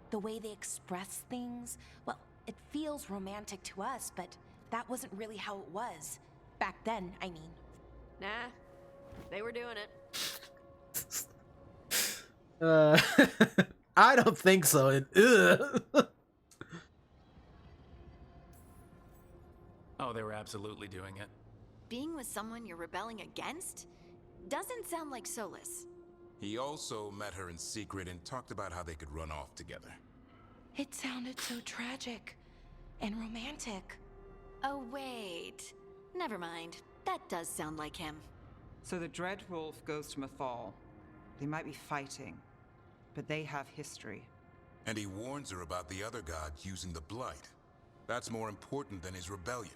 The way they express things, well, it feels romantic to us, but that wasn't really how it was. Back then, I mean. Nah, they were doing it. I don't think so. Oh, they were absolutely doing it. Being with someone you're rebelling against? Doesn't sound like Solus. He also met her in secret and talked about how they could run off together. It sounded so tragic and romantic. Oh, wait. Never mind. That does sound like him. So the Dreadwolf goes to Mythal. They might be fighting, but they have history. And he warns her about the other gods using the Blight. That's more important than his rebellion.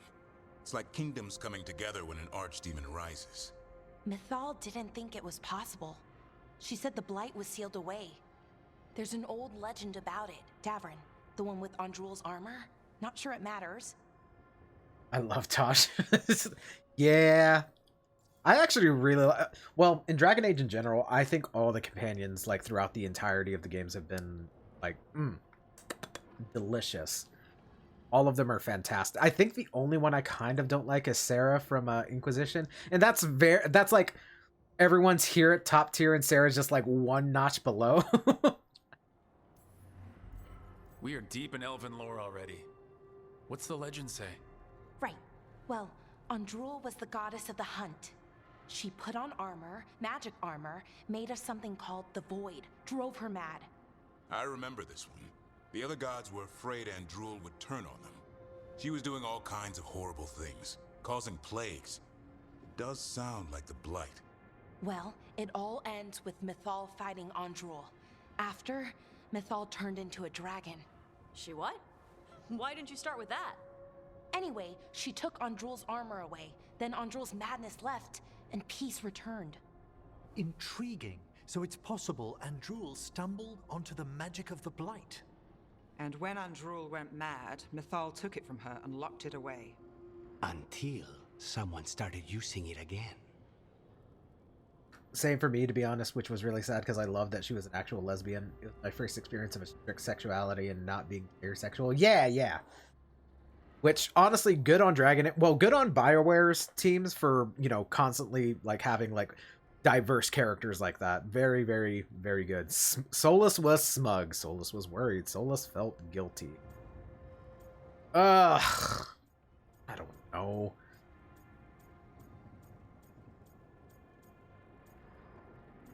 It's like kingdoms coming together when an archdemon rises. Mythal didn't think it was possible. She said the Blight was sealed away. There's an old legend about it. Davrin, the one with Andrul's armor. Not sure it matters. I love Tosh. Yeah. I actually really... well, in Dragon Age in general, I think all the companions, like, throughout the entirety of the games have been, like, delicious. All of them are fantastic. I think the only one I kind of don't like is Sarah from Inquisition. And that's like, everyone's here at top tier and Sarah's just, like, one notch below. We are deep in elven lore already. What's the legend say? Right. Well, Andrul was the goddess of the hunt. She put on armor, magic armor, made us something called the Void, drove her mad. I remember this one. The other gods were afraid Andrul would turn on them. She was doing all kinds of horrible things, causing plagues. does sound like the Blight. Well, it all ends with Mythal fighting Andrul. After, Mythal turned into a dragon. She what? Why didn't you start with that? Anyway, she took Andrul's armor away. Then Andrul's madness left, and peace returned. Intriguing. So it's possible Andrul stumbled onto the magic of the Blight. And when Andrul went mad, Mythal took it from her and locked it away. Until someone started using it again. Same for me, to be honest, which was really sad because I loved that she was an actual lesbian. It was my first experience of a strict sexuality and not being asexual. Yeah. Which, honestly, good on good on BioWare's teams for, you know, constantly, like, having, like, diverse characters like that. Very, very, very good. Solus was smug. Solus was worried. Solus felt guilty. I don't know.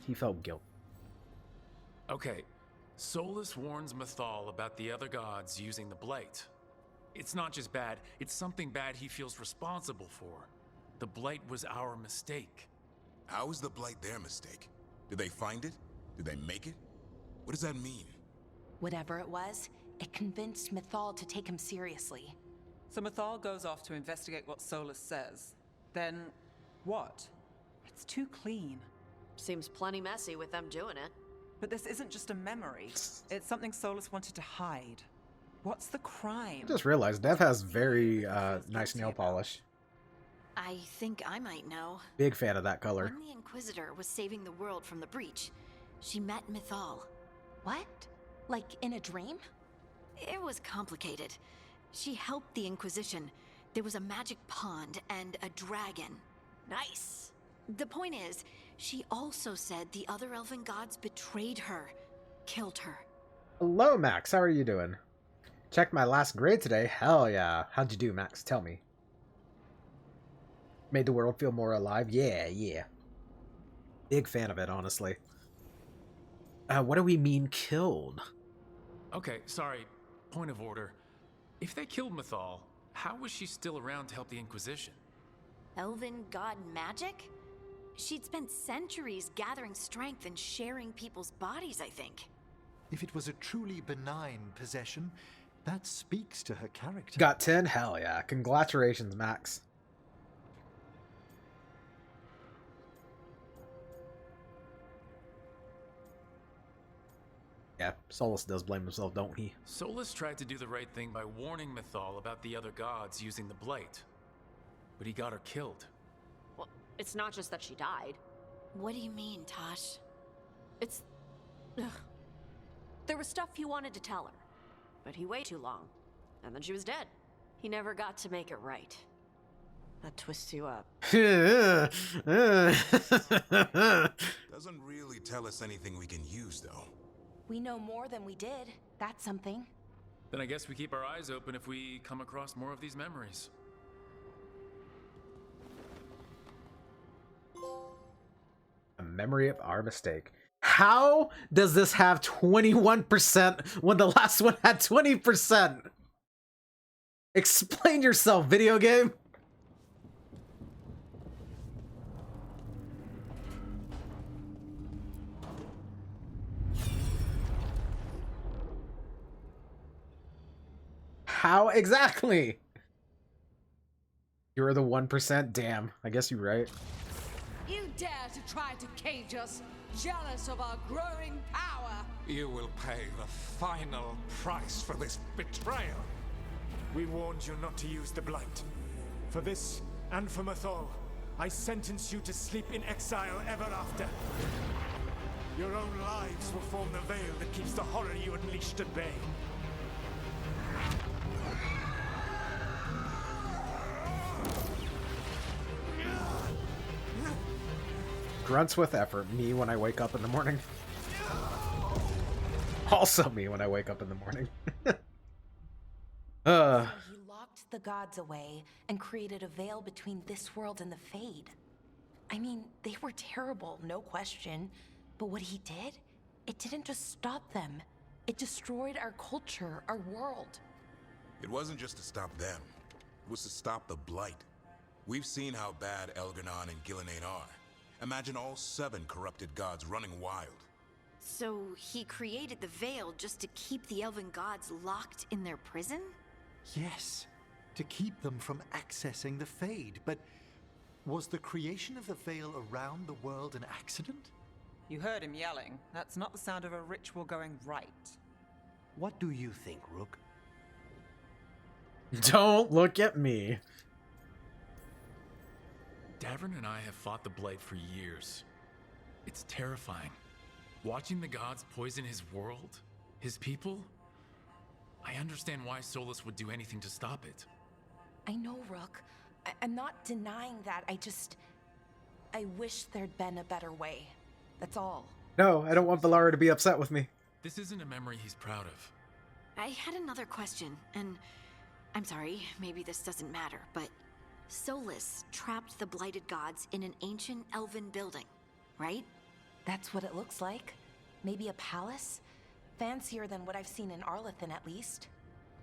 He felt guilt. Okay, Solus warns Mythal about the other gods using the Blight. It's not just bad, it's something bad he feels responsible for. The Blight was our mistake. How is the Blight their mistake? Did they find it? Did they make it? What does that mean? Whatever it was, it convinced Mythal to take him seriously. So Mythal goes off to investigate what Solus says. Then, what? It's too clean. Seems plenty messy with them doing it. But this isn't just a memory. It's something Solus wanted to hide. What's the crime? I just realized Dev has very nice nail polish. I think I might know. Big fan of that color. When the Inquisitor was saving the world from the breach, she met Mythal. What? Like in a dream? It was complicated. She helped the Inquisition. There was a magic pond and a dragon. Nice. The point is, she also said the other elven gods betrayed her, killed her. Hello, Max. How are you doing? Checked my last grade today. Hell yeah. How'd you do, Max? Tell me. Made the world feel more alive? Yeah. Big fan of it, honestly. What do we mean killed? Okay, sorry. Point of order. If they killed Mythal, how was she still around to help the Inquisition? Elven god magic? She'd spent centuries gathering strength and sharing people's bodies, I think. If it was a truly benign possession, that speaks to her character. Got 10? Hell yeah. Congratulations, Max. Yeah, Solus does blame himself, don't he? Solus tried to do the right thing by warning Mythal about the other gods using the Blight. But he got her killed. Well, it's not just that she died. What do you mean, Tosh? It's... Ugh. There was stuff he wanted to tell her, but he waited too long, and then she was dead. He never got to make it right. That twists you up. Doesn't really tell us anything we can use, though. We know more than we did. That's something. Then I guess we keep our eyes open if we come across more of these memories. A memory of our mistake. How does this have 21% when the last one had 20%? Explain yourself, video game. How exactly? You're the 1%? Damn, I guess you're right. You dare to try to cage us, jealous of our growing power. You will pay the final price for this betrayal. We warned you not to use the Blight. For this, and for Mythal, I sentence you to sleep in exile ever after. Your own lives will form the veil that keeps the horror you unleashed at bay. Grunts with effort. Me when I wake up in the morning. Also me when I wake up in the morning. So he locked the gods away and created a veil between this world and the Fade. I mean, they were terrible, no question. But what he did, it didn't just stop them. It destroyed our culture, our world. It wasn't just to stop them. It was to stop the Blight. We've seen how bad Elgar'nan and Gillenane are. Imagine all 7 corrupted gods running wild. So he created the Veil just to keep the elven gods locked in their prison? Yes, to keep them from accessing the Fade. But was the creation of the Veil around the world an accident? You heard him yelling. That's not the sound of a ritual going right. What do you think, Rook? Don't look at me. Davern and I have fought the Blight for years. It's terrifying. Watching the gods poison his world, his people. I understand why Solus would do anything to stop it. I know, Rook. I'm not denying that. I wish there'd been a better way. That's all. No, I don't want Valara to be upset with me. This isn't a memory he's proud of. I had another question, and I'm sorry, maybe this doesn't matter, but Solus trapped the blighted gods in an ancient elven building, right? That's what it looks like. Maybe a palace? Fancier than what I've seen in Arlathan, at least.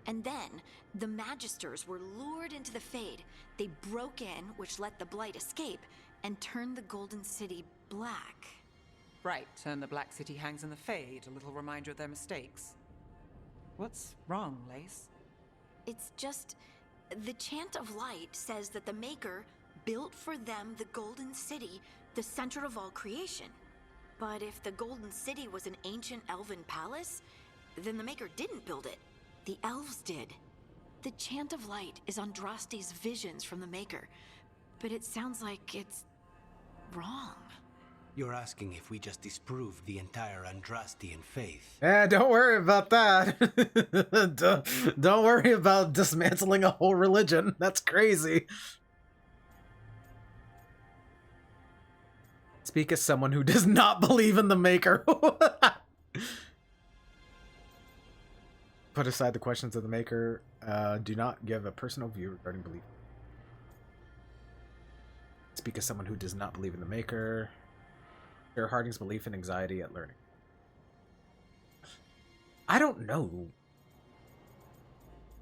And then, the Magisters were lured into the Fade. They broke in, which let the Blight escape, and turned the Golden City black. Right, and the Black City hangs in the Fade, a little reminder of their mistakes. What's wrong, Lace? It's just, the Chant of Light says that the Maker built for them the Golden City, the center of all creation. But if the Golden City was an ancient elven palace, then the Maker didn't build it. The elves did. The Chant of Light is Andraste's visions from the Maker, but it sounds like it's wrong. You're asking if we just disproved the entire Andrastian faith. Don't worry about that. don't worry about dismantling a whole religion. That's crazy. Speak as someone who does not believe in the Maker. Put aside the questions of the Maker. Do not give a personal view regarding belief. Speak as someone who does not believe in the Maker. Share Harding's belief and anxiety at learning. I don't know.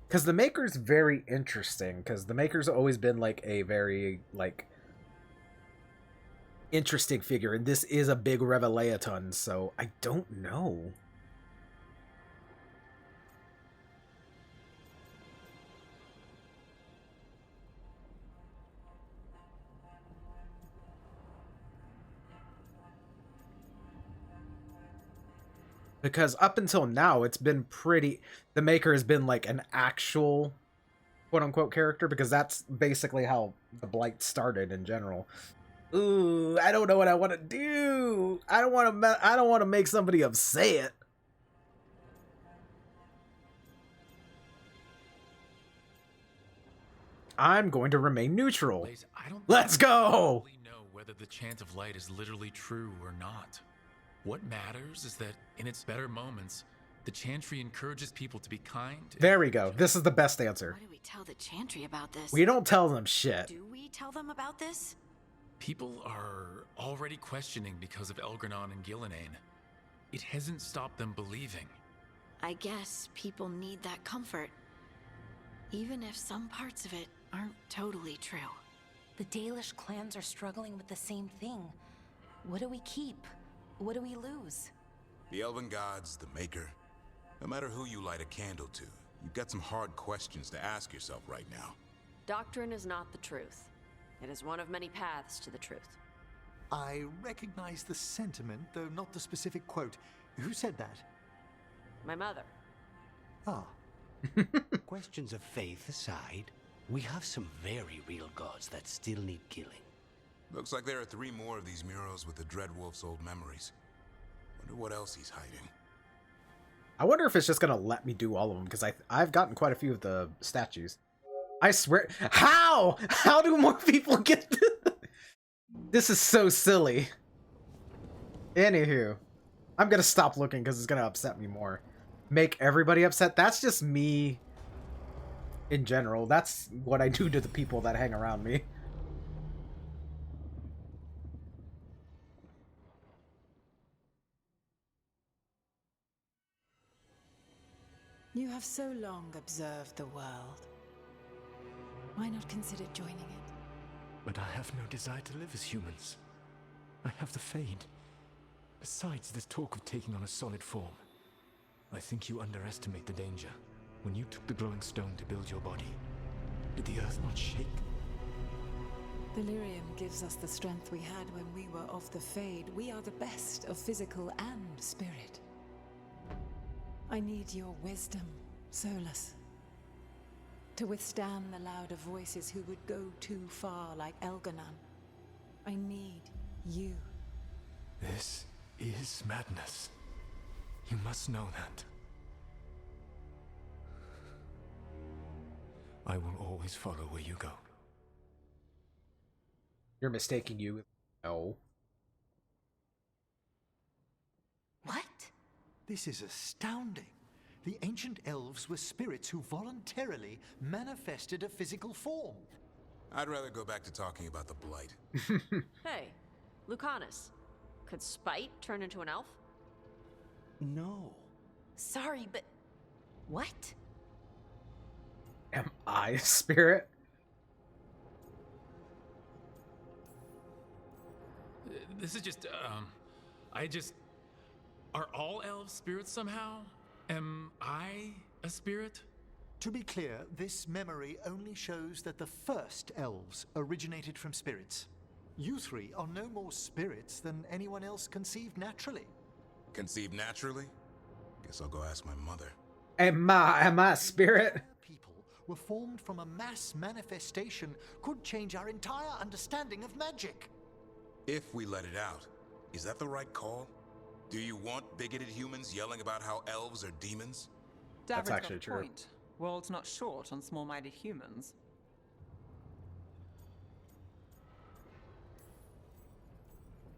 Because the Maker's very interesting. Because the Maker's always been like a very like interesting figure. And this is a big Revelaton, so I don't know. Because up until now, it's been pretty... The Maker has been like an actual quote-unquote character, because that's basically how the Blight started in general. Ooh, I don't know what I want to do. I don't want to make somebody upset. I'm going to remain neutral. Lace, I don't Let's go! really know whether the Chant of Light is literally true or not. What matters is that, in its better moments, the Chantry encourages people to be kind. There we go. This is the best answer. What do we tell the Chantry about this? We don't tell them shit. Do we tell them about this? People are already questioning because of Elgar'nan and Gillenane. It hasn't stopped them believing. I guess people need that comfort. Even if some parts of it aren't totally true. The Dalish clans are struggling with the same thing. What do we keep? What do we lose? The Elven Gods, the Maker. No matter who you light a candle to, you've got some hard questions to ask yourself right now. Doctrine is not the truth. It is one of many paths to the truth. I recognize the sentiment, though not the specific quote. Who said that? My mother. Ah. Questions of faith aside, we have some very real gods that still need killing. Looks like there are 3 more of these murals with the Dreadwolf's old memories. Wonder what else he's hiding. I wonder if it's just gonna let me do all of them, because I've gotten quite a few of the statues. I swear, how do more people get this? This is so silly. Anywho, I'm gonna stop looking because it's gonna upset me more. Make everybody upset? That's just me in general. That's what I do to the people that hang around me. You have so long observed the world. Why not consider joining it? But I have no desire to live as humans. I have the Fade. Besides, there's talk of taking on a solid form. I think you underestimate the danger. When you took the glowing stone to build your body, did the earth not shake? Delirium gives us the strength we had when we were of the Fade. We are the best of physical and spirit. I need your wisdom, Solus. To withstand the louder voices who would go too far like Elganon. I need you. This is madness. You must know that. I will always follow where you go. You're mistaking you. No. What? This is astounding. The ancient elves were spirits who voluntarily manifested a physical form. I'd rather go back to talking about the Blight. Hey, Lucanus. Could Spite turn into an elf? No. Sorry, but... what? Am I a spirit? This is just, Are all elves spirits somehow? Am I a spirit? To be clear, this memory only shows that the first elves originated from spirits. You three are no more spirits than anyone else conceived naturally. Conceived naturally? Guess I'll go ask my mother. Am I a spirit? People were formed from a mass manifestation could change our entire understanding of magic. If we let it out, is that the right call? Do you want bigoted humans yelling about how elves are demons? Davrid's actually got a true. point. World's not short on small-minded humans.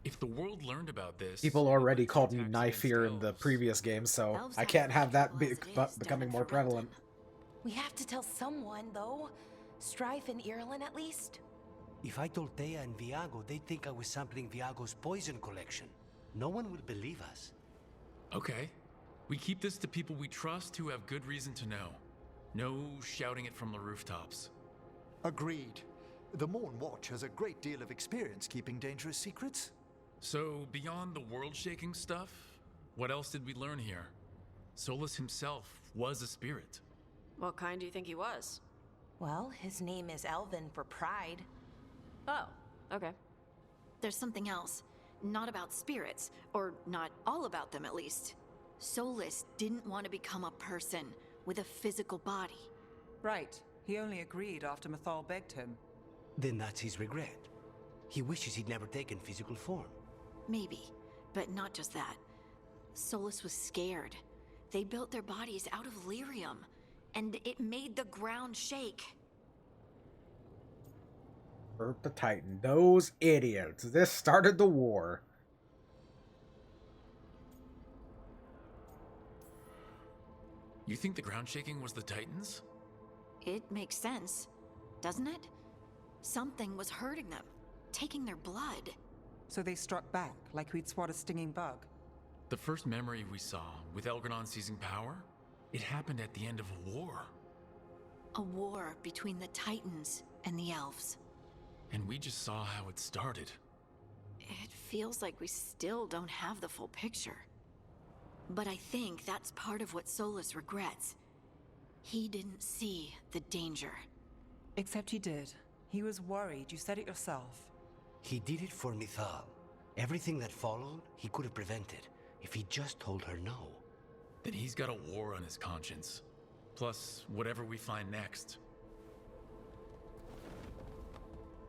If the world learned about this... People already called me knife here in the previous game, so Elves I have can't have that as it is, becoming don't more it, for prevalent. We have to tell someone, though. Strife and Irulan, at least. If I told Thea and Viago, they'd think I was sampling Viago's poison collection. No one would believe us. Okay. We keep this to people we trust who have good reason to know. No shouting it from the rooftops. Agreed. The Morn Watch has a great deal of experience keeping dangerous secrets. So, beyond the world-shaking stuff, what else did we learn here? Solus himself was a spirit. What kind do you think he was? Well, his name is Elvin for pride. Oh, okay. There's something else. Not about spirits, or not all about them at least. Solus didn't want to become a person with a physical body. Right. He only agreed after Mythal begged him. Then that's his regret. He wishes he'd never taken physical form. Maybe, but not just that. Solus was scared. They built their bodies out of lyrium, and it made the ground shake. Earth the Titan. Those idiots. This started the war. You think the ground shaking was the Titans? It makes sense, doesn't it? Something was hurting them, taking their blood. So they struck back, like we'd swat a stinging bug. The first memory we saw, with Elgranon seizing power, it happened at the end of a war. A war between the Titans and the elves. And we just saw how it started. It feels like we still don't have the full picture. But I think that's part of what Solus regrets. He didn't see the danger. Except he did. He was worried, you said it yourself. He did it for Mythal. Everything that followed, he could have prevented, if he just told her no. Then he's got a war on his conscience. Plus, whatever we find next.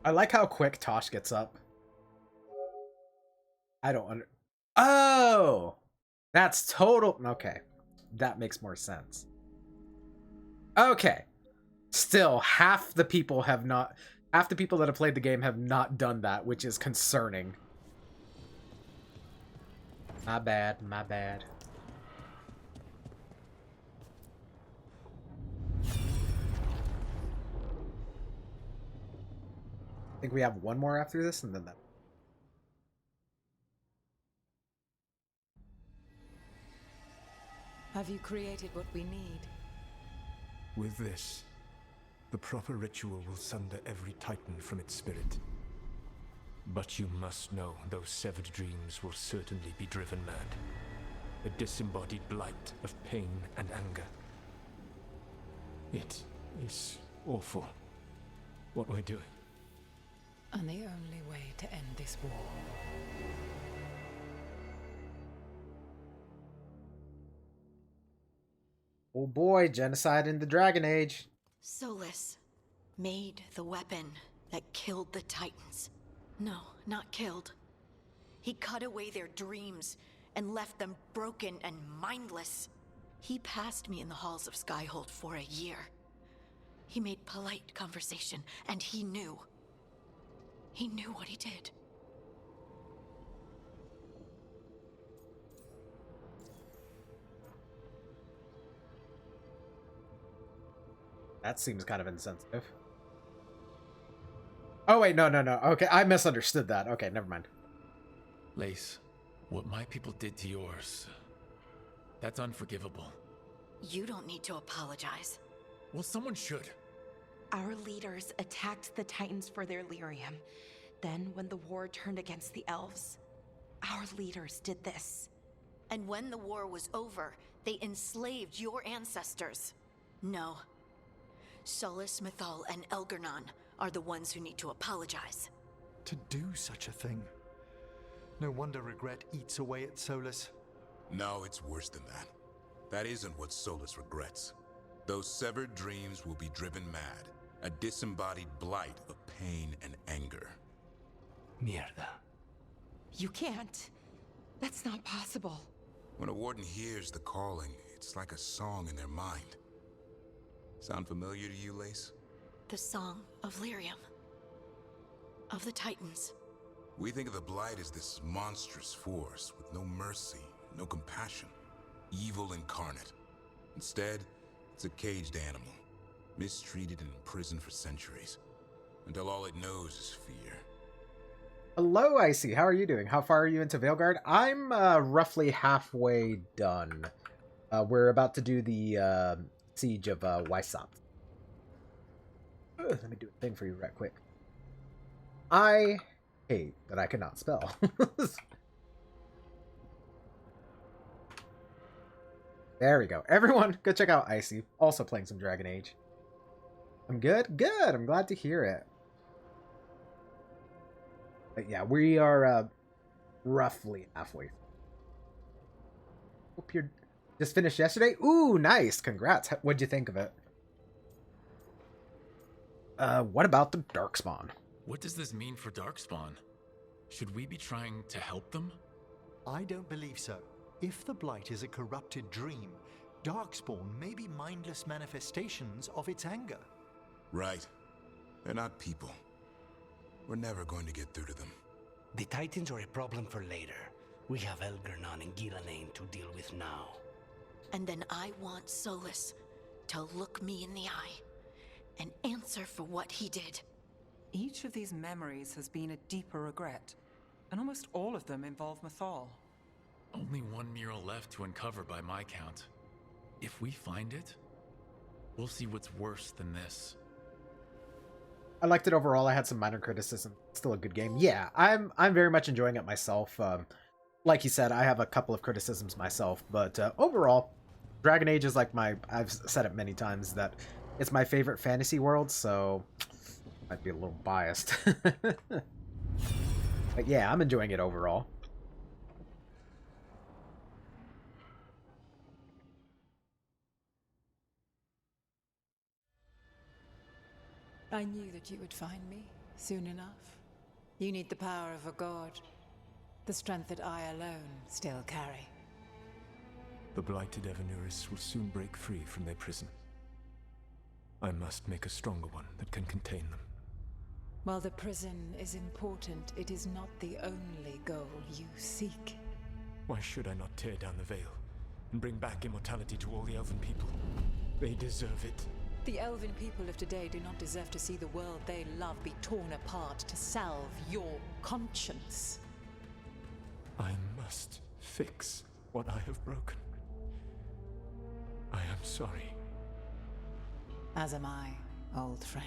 I like how quick Tosh gets up. I don't under... Oh! That's total... Okay. That makes more sense. Okay. Still, half the people that have played the game have not done that, which is concerning. My bad, my bad. I think we have one more after this, and then that. Have you created what we need? With this, The proper ritual will sunder every titan from its spirit. But you must know those severed dreams will certainly be driven mad. A disembodied blight of pain and anger. It is awful what we're doing. And the only way to end this war. Oh boy, genocide in the Dragon Age. Solus made the weapon that killed the Titans. No, not killed. He cut away their dreams and left them broken and mindless. He passed me in the halls of Skyhold for a year. He made polite conversation, and he knew. He knew what he did. That seems kind of insensitive. Oh wait, no. Okay, I misunderstood that. Okay, never mind. Lace, what my people did to yours, that's unforgivable. You don't need to apologize. Well, someone should. Our leaders attacked the Titans for their lyrium. Then, when the war turned against the elves, our leaders did this. And when the war was over, they enslaved your ancestors. No. Solus, Mythal, and Elgernon are the ones who need to apologize. To do such a thing. No wonder regret eats away at Solus. No, it's worse than that. That isn't what Solus regrets. Those severed dreams will be driven mad. A disembodied blight of pain and anger. Mierda. You can't. That's not possible. When a warden hears the calling, it's like a song in their mind. Sound familiar to you, Lace? The song of Lyrium. Of the Titans. We think of the Blight as this monstrous force with no mercy, no compassion. Evil incarnate. Instead, it's a caged animal. Mistreated and imprisoned for centuries. Until all it knows is fear. Hello, Icy. How are you doing? How far are you into Veilguard? I'm roughly halfway done. We're about to do the Siege of Wysop. Let me do a thing for you right quick. I hate that I cannot spell. There we go. Everyone, go check out Icy. Also playing some Dragon Age. I'm good? Good. I'm glad to hear it. But yeah, we are roughly halfway. Hope you're just finished yesterday. Ooh, nice. Congrats. What'd you think of it? What about the Darkspawn? What does this mean for Darkspawn? Should we be trying to help them? I don't believe so. If the Blight is a corrupted dream, Darkspawn may be mindless manifestations of its anger. Right. They're not people. We're never going to get through to them. The Titans are a problem for later. We have Elgernon and Gillanane to deal with now. And then I want Solus to look me in the eye and answer for what he did. Each of these memories has been a deeper regret, and almost all of them involve Mythal. Only one mural left to uncover by my count. If we find it, we'll see what's worse than this. I liked it overall. I had some minor criticism. Still a good game. Yeah, I'm very much enjoying it myself. Like you said, I have a couple of criticisms myself, but overall, Dragon Age is like I've said it many times that it's my favorite fantasy world, so might be a little biased. But yeah, I'm enjoying it overall. I knew that you would find me soon enough. You need the power of a god, the strength that I alone still carry. The blighted Evanuris will soon break free from their prison. I must make a stronger one that can contain them. While the prison is important, it is not the only goal you seek. Why should I not tear down the veil and bring back immortality to all the Elven people? They deserve it. The Elven people of today do not deserve to see the world they love be torn apart to salve your conscience. I must fix what I have broken. I am sorry. As am I, old friend.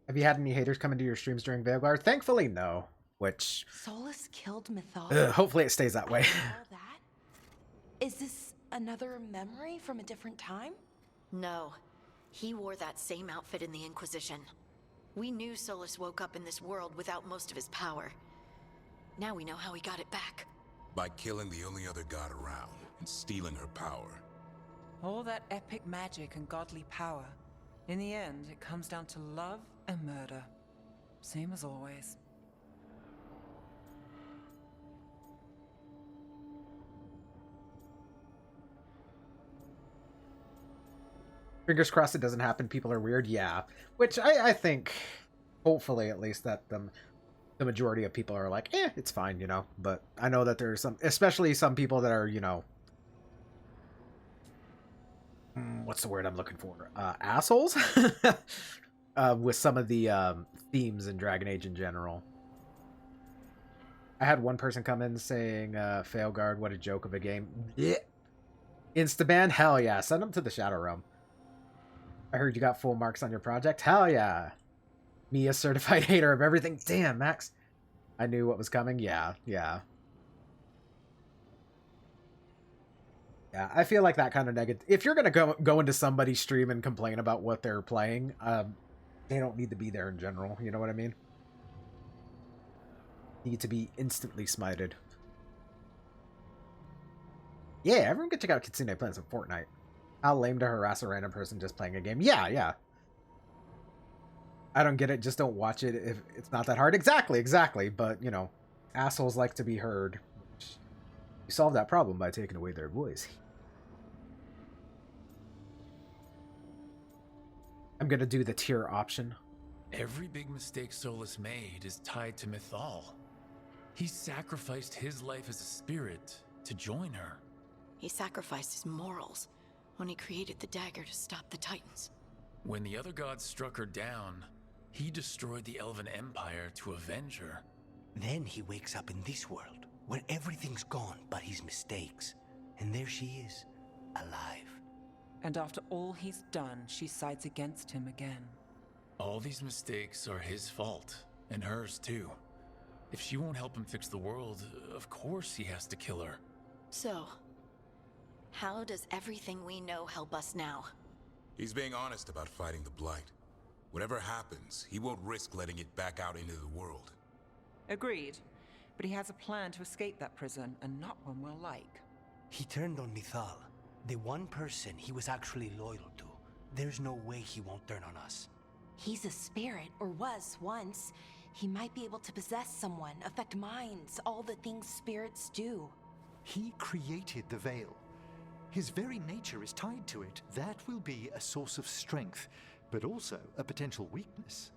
Have you had any haters come into your streams during Veilguard? Thankfully, no. Which, Solus killed Mythal. hopefully it stays that way. All that? Is this another memory from a different time? No. He wore that same outfit in the Inquisition. We knew Solus woke up in this world without most of his power. Now we know how he got it back. By killing the only other god around and stealing her power. All that epic magic and godly power. In the end, it comes down to love and murder. Same as always. Fingers crossed it doesn't happen. People are weird. Yeah. Which I think, hopefully at least, that the majority of people are like, it's fine, you know. But I know that there's some, especially some people that are, you know, what's the word I'm looking for? Assholes? With some of the themes in Dragon Age in general. I had one person come in saying, Veilguard, what a joke of a game. Yeah. Instaban? Hell yeah. Send them to the Shadow Realm. I heard you got full marks on your project. Hell yeah. Me, a certified hater of everything. Damn, Max. I knew what was coming. Yeah. Yeah, I feel like that kind of negative. If you're going to go into somebody's stream and complain about what they're playing, they don't need to be there in general. You know what I mean? Need to be instantly smited. Yeah, everyone can check out Kitsune playing some Fortnite. How lame to harass a random person just playing a game. Yeah. I don't get it. Just don't watch it if it's not that hard. Exactly. But, you know, assholes like to be heard. You solve that problem by taking away their voice. I'm going to do the tier option. Every big mistake Solus made is tied to Mythal. He sacrificed his life as a spirit to join her. He sacrificed his morals when he created the dagger to stop the Titans. When the other gods struck her down, he destroyed the Elven Empire to avenge her. Then he wakes up in this world, where everything's gone but his mistakes. And there she is, alive. And after all he's done, she sides against him again. All these mistakes are his fault, and hers too. If she won't help him fix the world, of course he has to kill her. So, how does everything we know help us now? He's being honest about fighting the Blight. Whatever happens, he won't risk letting it back out into the world. Agreed. But he has a plan to escape that prison, and not one we'll like. He turned on Mythal, the one person he was actually loyal to. There's no way he won't turn on us. He's a spirit, or was once. He might be able to possess someone, affect minds, all the things spirits do. He created the Veil. His very nature is tied to it. That will be a source of strength, but also a potential weakness.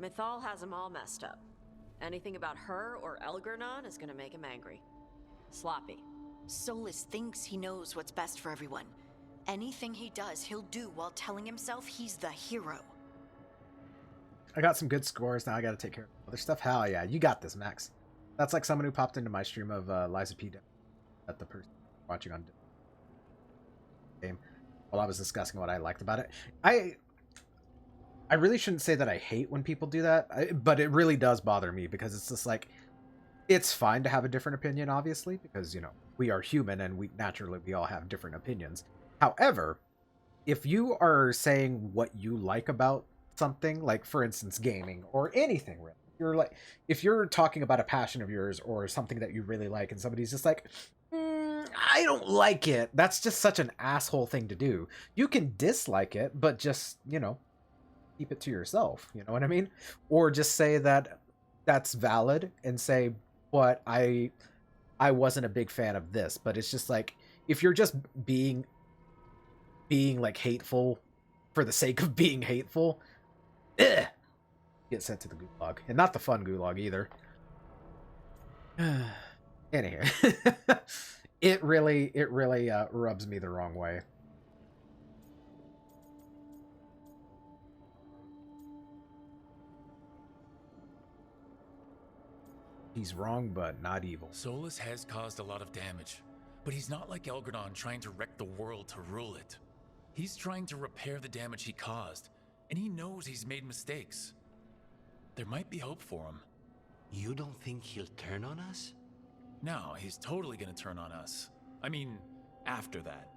Mythal has him all messed up. Anything about her or Elgernon is gonna make him angry. Sloppy. Solus thinks he knows what's best for everyone. Anything he does, he'll do while telling himself he's the hero. I got some good scores. Now I got to take care of other stuff. Hell yeah, you got this, Max. That's like someone who popped into my stream of Liza P. At the person watching on game while I was discussing what I liked about it. I really shouldn't say that I hate when people do that, but it really does bother me because it's just like, it's fine to have a different opinion, obviously, because, you know, we are human and we all have different opinions. However, if you are saying what you like about something, like for instance gaming or anything really, you're like, if you're talking about a passion of yours or something that you really like and somebody's just like, I don't like it, that's just such an asshole thing to do. You can dislike it, but just, you know, keep it to yourself, you know what I mean? Or just say that that's valid and say, but I wasn't a big fan of this. But it's just like, if you're just being like hateful for the sake of being hateful, get sent to the gulag, and not the fun gulag either. Anyway, it really rubs me the wrong way. He's wrong, but not evil. Solus has caused a lot of damage, But he's not like Elgradon trying to wreck the world to rule it. He's trying to repair the damage he caused, and he knows he's made mistakes. There might be hope for him. You don't think he'll turn on us? No, he's totally gonna turn on us. I mean, after that.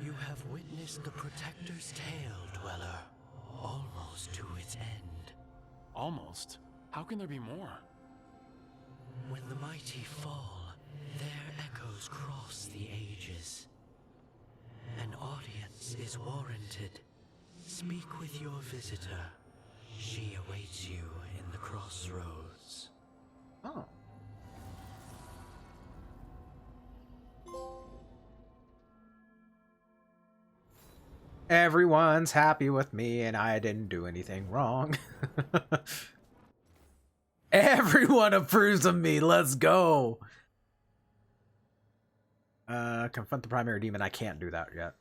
You have witnessed the Protector's tale, Dweller. Almost to its end. Almost? How can there be more? When the mighty fall, their echoes cross the ages. An audience is warranted. Speak with your visitor. She awaits you in the crossroads. Oh. Everyone's happy with me and I didn't do anything wrong. Everyone approves of me. Let's go. Confront the primary demon. I can't do that yet.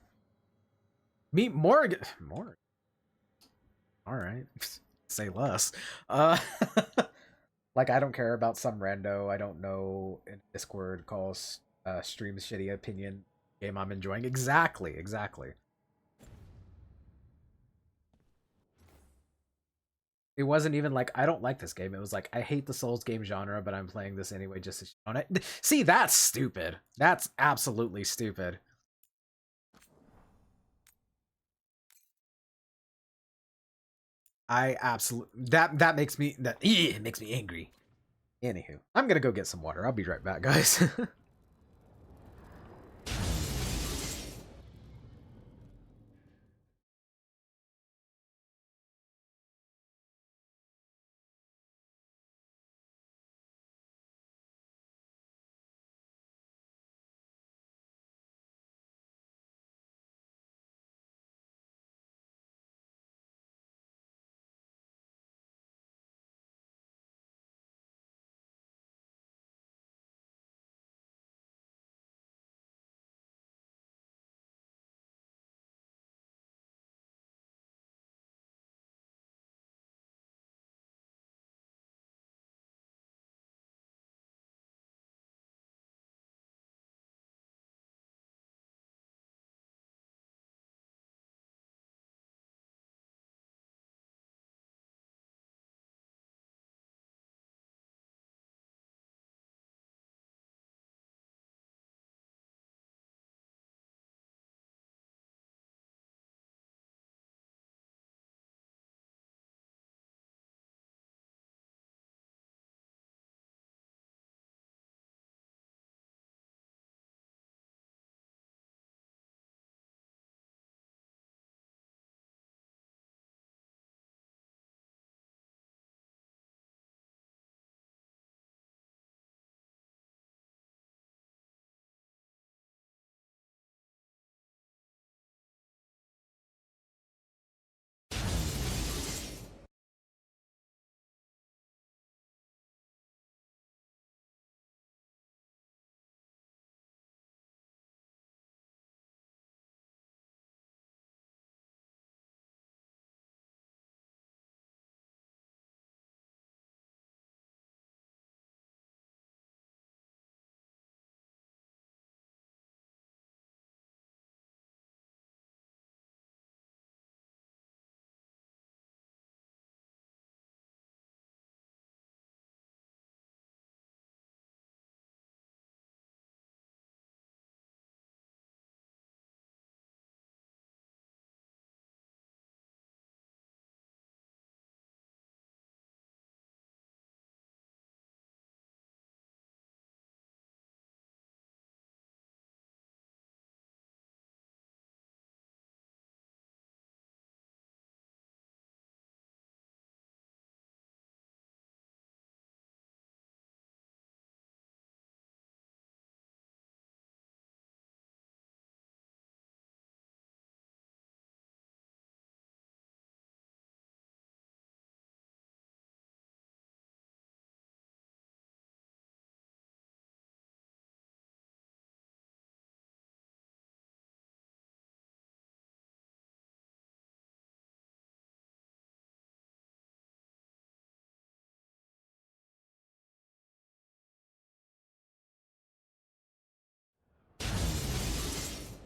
Meet Morgan. Morgan. All right. Say less. Like, I don't care about some rando I don't know in Discord calls streams shitty opinion game I'm enjoying. Exactly. It wasn't even like, I don't like this game. It was like, I hate the Souls game genre, but I'm playing this anyway just to shit on it. See, that's stupid. That's absolutely stupid. I absolutely... That makes me... It makes me angry. Anywho, I'm gonna go get some water. I'll be right back, guys.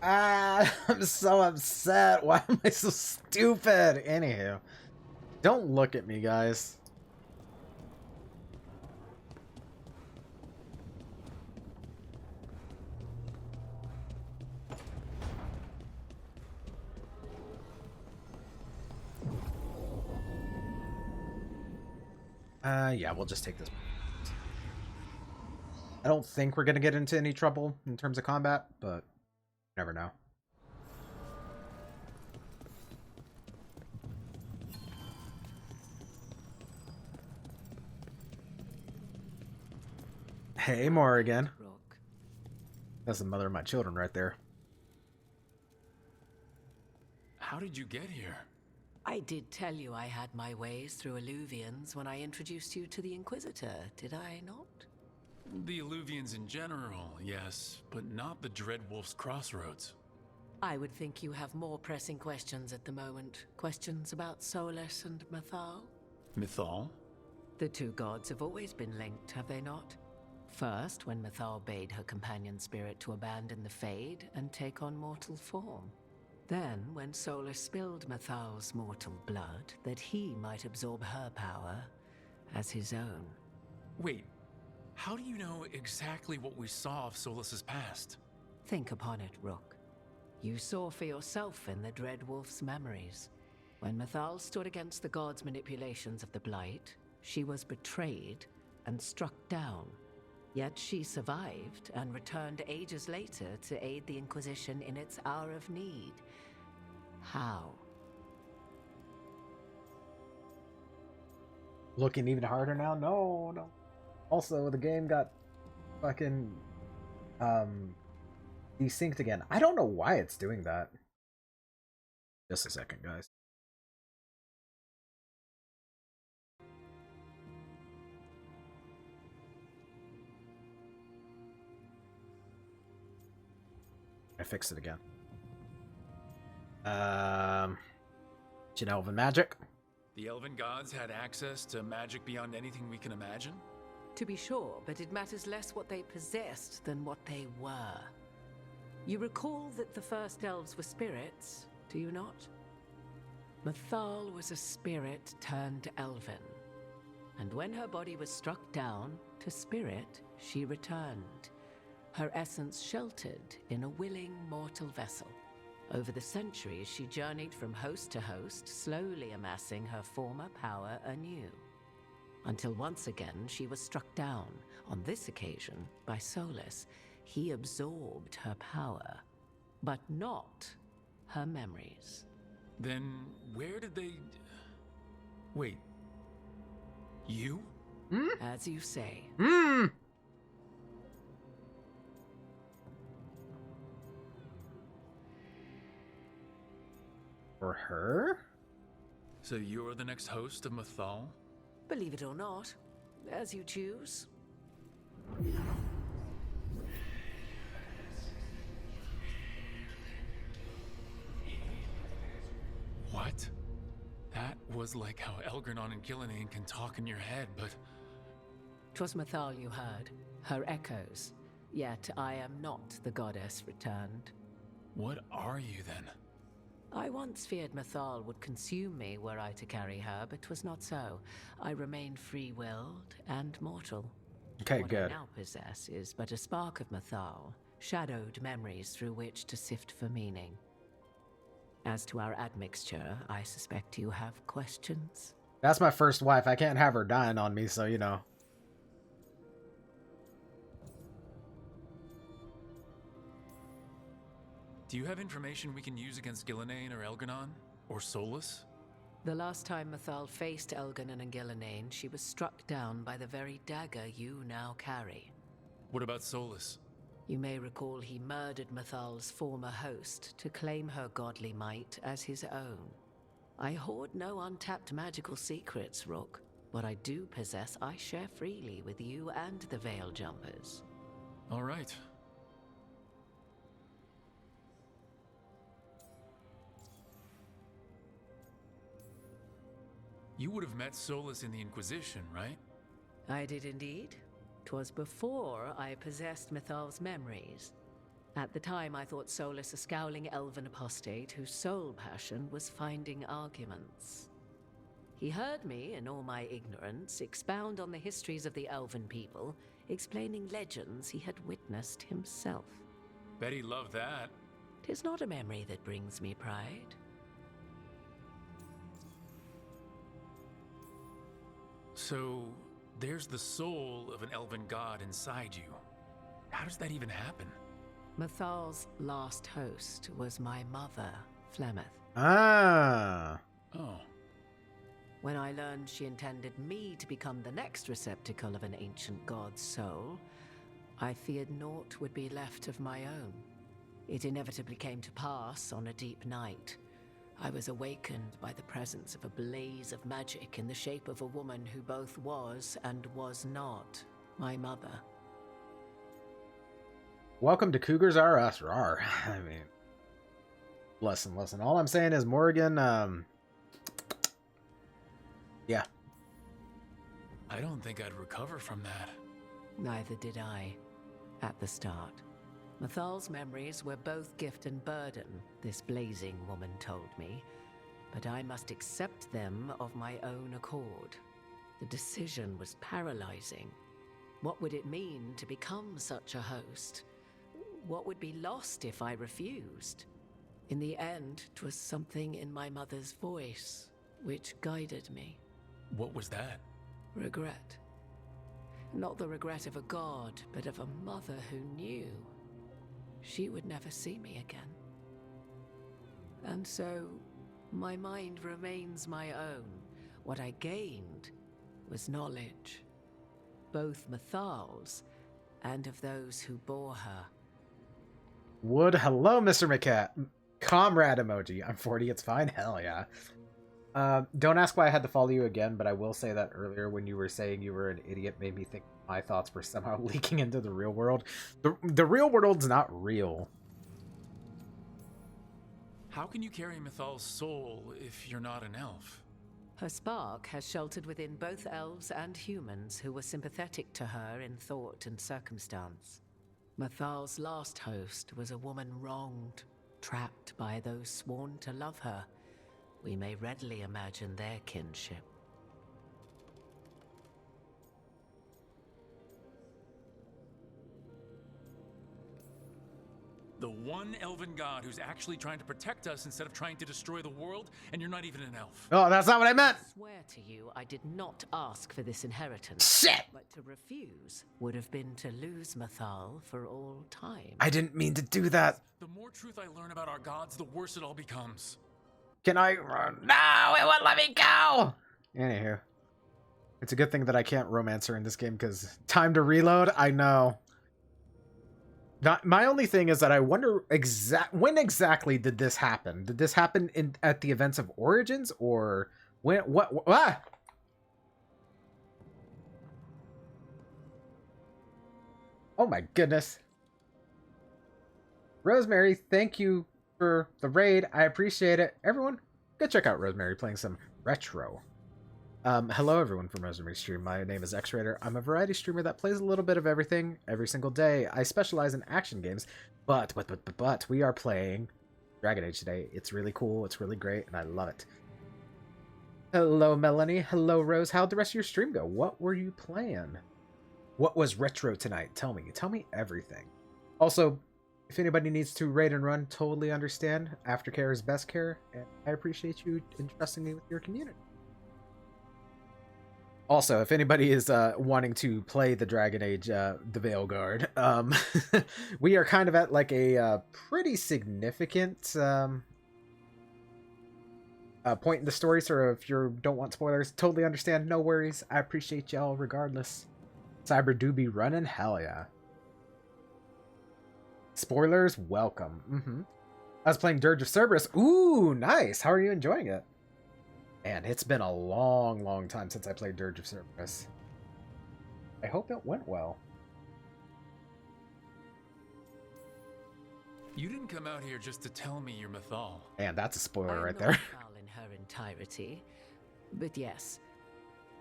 I'm so upset. Why am I so stupid? Anywho, don't look at me, guys. Yeah, we'll just take this. I don't think we're gonna get into any trouble in terms of combat, but you never know. Hey, Morrigan. That's the mother of my children right there. How did you get here? I did tell you I had my ways through Illuvians when I introduced you to the Inquisitor, did I not? The Illuvians in general, yes, but not the Dreadwolf's Crossroads. I would think you have more pressing questions at the moment. Questions about Solus and Mythal? Mythal? The two gods have always been linked, have they not? First, when Mythal bade her companion spirit to abandon the Fade and take on mortal form. Then, when Solus spilled Mythal's mortal blood, that he might absorb her power as his own. Wait, how do you know exactly what we saw of Solus's past? Think upon it, Rook. You saw for yourself in the Dreadwolf's memories. When Mythal stood against the gods' manipulations of the Blight, she was betrayed and struck down. Yet she survived and returned ages later to aid the Inquisition in its hour of need. How? Looking even harder now? No, no. Also, the game got fucking desynced again. I don't know why it's doing that. Just a second, guys. I fixed it again. Elven magic. The elven gods had access to magic beyond anything we can imagine? To be sure, but it matters less what they possessed than what they were. You recall that the first elves were spirits, do you not? Mythal was a spirit turned elven. And when her body was struck down, to spirit she returned. Her essence sheltered in a willing mortal vessel. Over the centuries, she journeyed from host to host, slowly amassing her former power anew. Until once again, she was struck down, on this occasion, by Solus. He absorbed her power, but not her memories. Then where did they... Wait. You? As you say. For her? So you're the next host of Mythal? Believe it or not, as you choose. What? That was like how Elgernon and Gillenane can talk in your head, but... 'Twas Mythal you heard, her echoes. Yet I am not the goddess returned. What are you then? I once feared Mythal would consume me were I to carry her, but 'twas not so. I remain free-willed and mortal. Okay, what good. I now possess is but a spark of Mythal, shadowed memories through which to sift for meaning. As to our admixture, I suspect you have questions. That's my first wife. I can't have her dying on me, so you know. Do you have information we can use against Gillenane or Elgernon? Or Solus? The last time Mythal faced Elgernon and Gillenane, she was struck down by the very dagger you now carry. What about Solus? You may recall he murdered Mythal's former host to claim her godly might as his own. I hoard no untapped magical secrets, Rook. What I do possess, I share freely with you and the Veil Jumpers. All right. You would have met Solus in the Inquisition, right? I did indeed. 'Twas before I possessed Mythal's memories. At the time, I thought Solus a scowling elven apostate whose sole passion was finding arguments. He heard me, in all my ignorance, expound on the histories of the elven people, explaining legends he had witnessed himself. Bet he loved that. 'Tis not a memory that brings me pride. So, there's the soul of an elven god inside you. How does that even happen? Mathal's last host was my mother, Flemeth. Ah. Oh. When I learned she intended me to become the next receptacle of an ancient god's soul, I feared naught would be left of my own. It inevitably came to pass on a deep night. I was awakened by the presence of a blaze of magic in the shape of a woman who both was and was not my mother. Welcome to Cougars R Us. Rawr. I mean, listen. All I'm saying is Morgan, yeah. I don't think I'd recover from that. Neither did I, at the start. Mathal's memories were both gift and burden, this blazing woman told me, but I must accept them of my own accord. The decision was paralyzing. What would it mean to become such a host? What would be lost if I refused? In the end, 'twas something in my mother's voice which guided me. What was that? Regret. Not the regret of a god, but of a mother who knew she would never see me again. And so, my mind remains my own. What I gained was knowledge, both Mathal's and of those who bore her. Wood, hello, Mr. McCat. Comrade emoji. I'm 40, it's fine. Hell yeah. Don't ask why I had to follow you again, but I will say that earlier when you were saying you were an idiot made me think my thoughts were somehow leaking into the real world. The real world's not real. How can you carry Mathal's soul if you're not an elf? Her spark has sheltered within both elves and humans who were sympathetic to her in thought and circumstance. Mathal's last host was a woman wronged, trapped by those sworn to love her. We may readily imagine their kinship. The one elven god who's actually trying to protect us instead of trying to destroy the world, and you're not even an elf. Oh, that's not what I meant! I swear to you, I did not ask for this inheritance. Shit! But to refuse would have been to lose Mathal for all time. I didn't mean to do that. The more truth I learn about our gods, the worse it all becomes. Can I run? No, it won't let me go! Anywho. It's a good thing that I can't romance her in this game, because time to reload? I know. My only thing is that I wonder when exactly did this happen? Did this happen at the events of Origins, or when? What? Ah! Oh my goodness. Rosemary, thank you for the raid. I appreciate it. Everyone, go check out Rosemary playing some retro. Hello everyone from Rosemary Stream. My name is X-Raider. I'm a variety streamer that plays a little bit of everything every single day. I specialize in action games, but we are playing Dragon Age today. It's really cool, it's really great, and I love it. Hello Melanie, hello Rose. How'd the rest of your stream go? What were you playing? What was retro tonight? Tell me everything. Also, if anybody needs to raid and run, totally understand. Aftercare is best care, and I appreciate you entrusting me with your community. Also, if anybody is wanting to play the Dragon Age, the Veilguard, we are kind of at like a pretty significant point in the story, so if you don't want spoilers, totally understand, no worries. I appreciate y'all regardless. Cyber do be running? Hell yeah. Spoilers, welcome. I was playing Dirge of Cerberus. Ooh, nice. How are you enjoying it? Man, it's been a long time since I played Dirge of Cerberus. I hope it went well. You didn't come out here just to tell me you're Mathal. Man, that's a spoiler right I'm there. not Mathal in her entirety, but yes.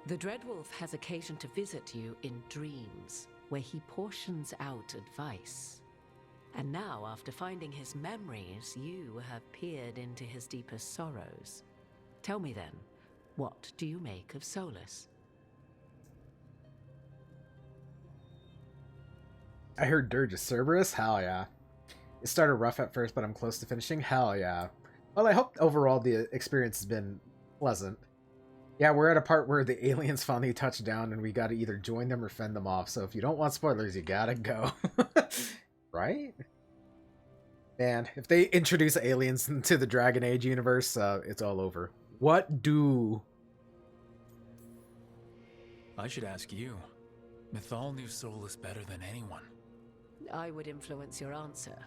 The Dreadwolf has occasion to visit you in dreams, where he portions out advice. And now, after finding his memories, you have peered into his deepest sorrows. Tell me then, what do you make of Solus? I heard Dirge is Cerberus? Hell yeah. It started rough at first, but I'm close to finishing? Hell yeah. Well, I hope overall the experience has been pleasant. Yeah, we're at a part where the aliens finally touch down and we gotta either join them or fend them off, so if you don't want spoilers, you gotta go. Right? Man, if they introduce aliens into the Dragon Age universe, it's all over. What do... I should ask you. Mythal knew Solus better than anyone. I would influence your answer.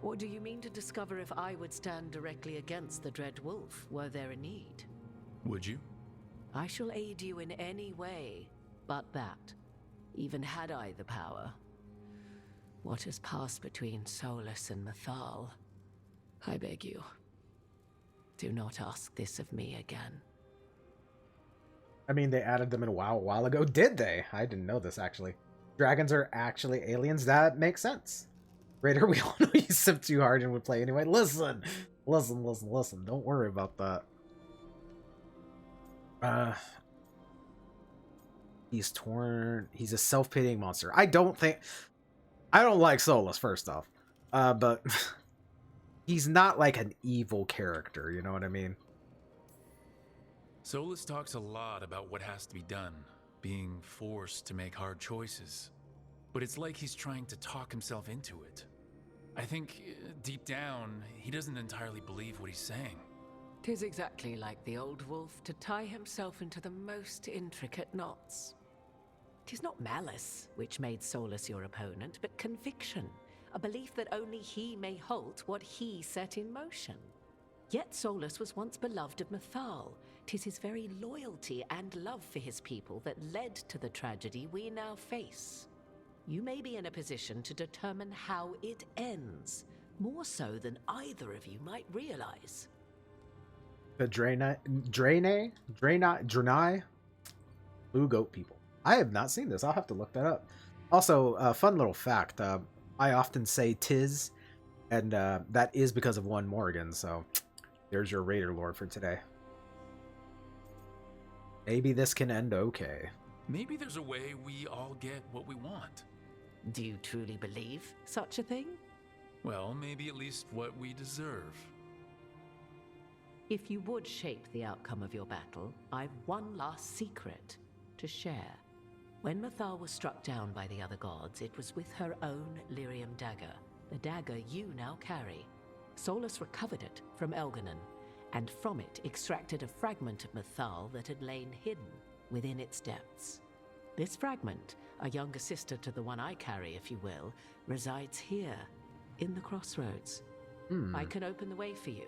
Or do you mean to discover if I would stand directly against the Dread Wolf were there a need? Would you? I shall aid you in any way but that, even had I the power. What has passed between Solus and Mythal? I beg you, do not ask this of me again. I mean, they added them in WoW a while ago. Did they? I didn't know this, actually. Dragons are actually aliens? That makes sense. Raider, we all know you sip too hard and would play anyway. Listen! Listen. Don't worry about that. He's torn. He's a self-pitying monster. I don't like Solus, first off. But he's not like an evil character, you know what I mean? Solus talks a lot about what has to be done, being forced to make hard choices. But it's like he's trying to talk himself into it. I think, deep down, he doesn't entirely believe what he's saying. 'Tis exactly like the old wolf to tie himself into the most intricate knots. 'Tis not malice which made Solus your opponent, but conviction, a belief that only he may halt what he set in motion. Yet Solus was once beloved of Mythal. 'Tis his very loyalty and love for his people that led to the tragedy we now face. You may be in a position to determine how it ends, more so than either of you might realize. The Draenei? Blue Goat people. I have not seen this. I'll have to look that up. Also, fun little fact. I often say tis, and that is because of one Morgan, so there's your Raider lore for today. Maybe this can end okay. Maybe there's a way we all get what we want. Do you truly believe such a thing? Well, maybe at least what we deserve. If you would shape the outcome of your battle, I've one last secret to share. When Mythal was struck down by the other gods, it was with her own lyrium dagger, the dagger you now carry. Solus recovered it from Elganon, and from it extracted a fragment of Mythal that had lain hidden within its depths. This fragment, a younger sister to the one I carry, if you will, resides here, in the crossroads. I can open the way for you.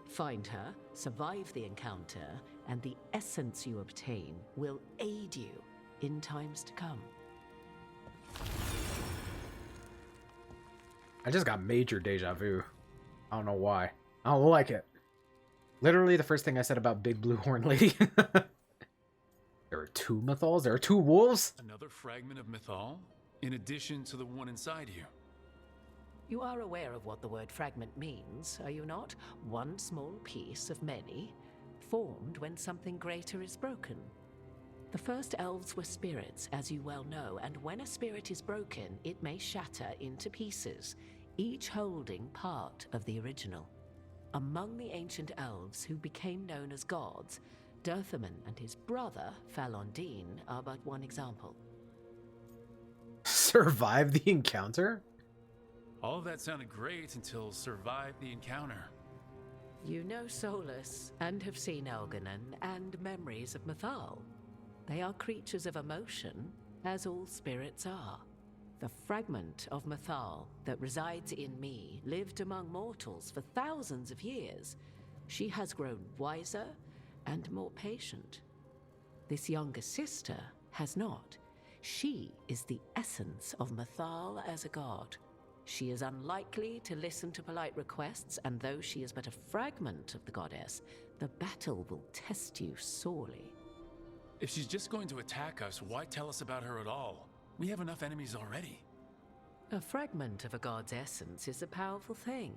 Find her, survive the encounter, and the essence you obtain will aid you in times to come. I just got major deja vu. I don't know why. I don't like it. Literally the first thing I said about Big Blue Horn Lady. There are two Mythals? There are two wolves? Another fragment of Mythal? In addition to the one inside you? You are aware of what the word fragment means, are you not? One small piece of many, formed when something greater is broken. The first elves were spirits, as you well know, and when a spirit is broken, it may shatter into pieces, each holding part of the original. Among the ancient elves who became known as gods, Dirthaman and his brother, Falondine, are but one example. Survive the encounter? All of that sounded great until survive the encounter. You know Solus, and have seen Elganon, and memories of Mythal. They are creatures of emotion, as all spirits are. The fragment of Mythal that resides in me lived among mortals for thousands of years. She has grown wiser and more patient. This younger sister has not. She is the essence of Mythal as a god. She is unlikely to listen to polite requests, and though she is but a fragment of the goddess, the battle will test you sorely. If she's just going to attack us, why tell us about her at all? We have enough enemies already. A fragment of a god's essence is a powerful thing.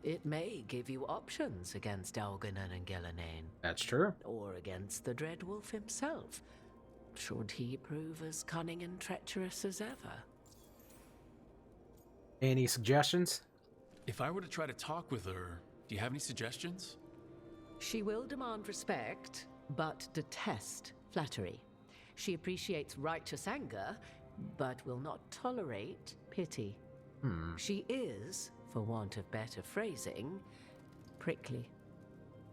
It may give you options against Algernon and Gellanane. That's true. Or against the Dreadwolf himself, should he prove as cunning and treacherous as ever. Any suggestions? If I were to try to talk with her, do you have any suggestions? She will demand respect, but detest flattery. She appreciates righteous anger, but will not tolerate pity. She is, for want of better phrasing, prickly.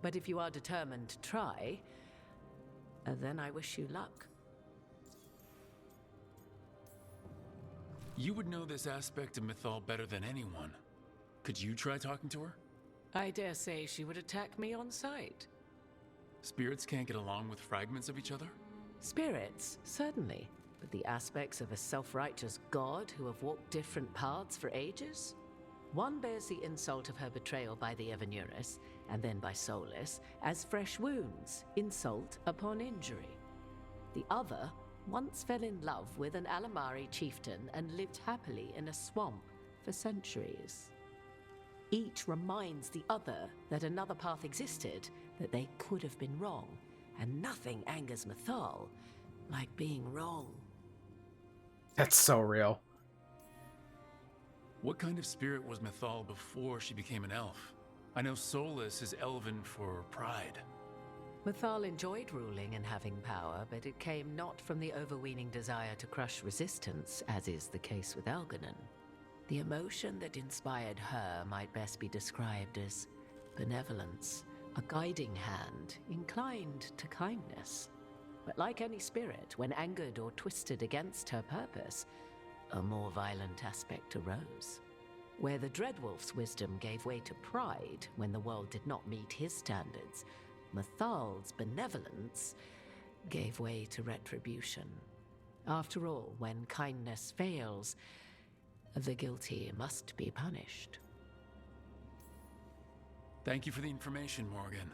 But if you are determined to try, then I wish you luck. You would know this aspect of Mythal better than anyone. Could you try talking to her? I dare say she would attack me on sight. Spirits can't get along with fragments of each other? Spirits, certainly. But the aspects of a self-righteous god who have walked different paths for ages? One bears the insult of her betrayal by the Evanuris, and then by Solus, as fresh wounds, insult upon injury. The other once fell in love with an Alamari chieftain and lived happily in a swamp for centuries. Each reminds the other that another path existed, that they could have been wrong, and nothing angers Mythal like being wrong. That's so real. What kind of spirit was Mythal before she became an elf? I know Solus is elven for pride. Mythal enjoyed ruling and having power, but it came not from the overweening desire to crush resistance, as is the case with Algernon. The emotion that inspired her might best be described as benevolence, a guiding hand inclined to kindness. But like any spirit, when angered or twisted against her purpose, a more violent aspect arose. Where the Dreadwolf's wisdom gave way to pride when the world did not meet his standards, Mythal's benevolence gave way to retribution. After all, when kindness fails, the guilty must be punished. Thank you for the information, Morgan.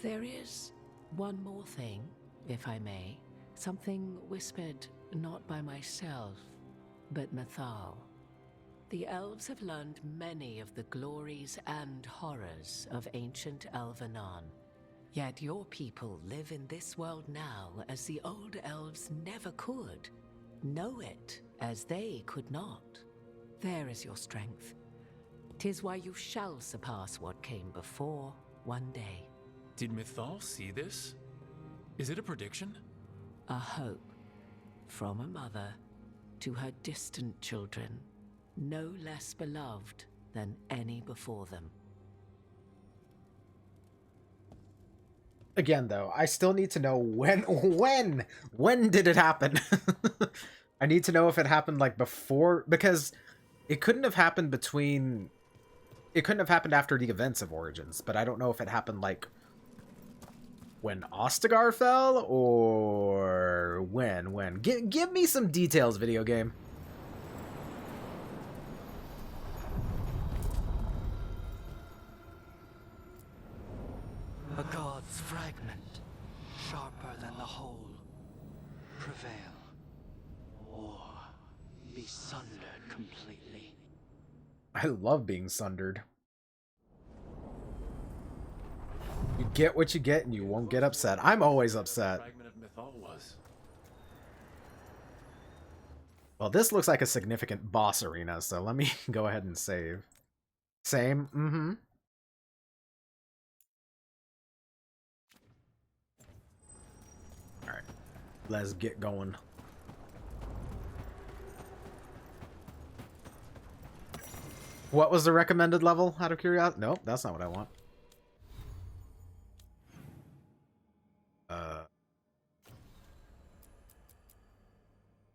There is one more thing, if I may. Something whispered not by myself, but Mythal. The elves have learned many of the glories and horrors of ancient Elvenon. Yet your people live in this world now as the old elves never could. Know it as they could not. There is your strength. 'Tis why you shall surpass what came before one day. Did Mythal see this? Is it a prediction? A hope from a mother to her distant children, no less beloved than any before them. Again, though, I still need to know when did it happen? I need to know if it happened like before, because it couldn't have happened between, it couldn't have happened after the events of Origins, but I don't know if it happened like when Ostagar fell or when. Give me some details, video game. A god's fragment, sharper than the whole. Prevail, or be sundered completely. I love being sundered. You get what you get and you won't get upset. I'm always upset. Fragment of Mythal was. Well, this looks like a significant boss arena, so let me go ahead and save. Same? Mm-hmm. Alright. Let's get going. What was the recommended level, out of curiosity? Nope, that's not what I want.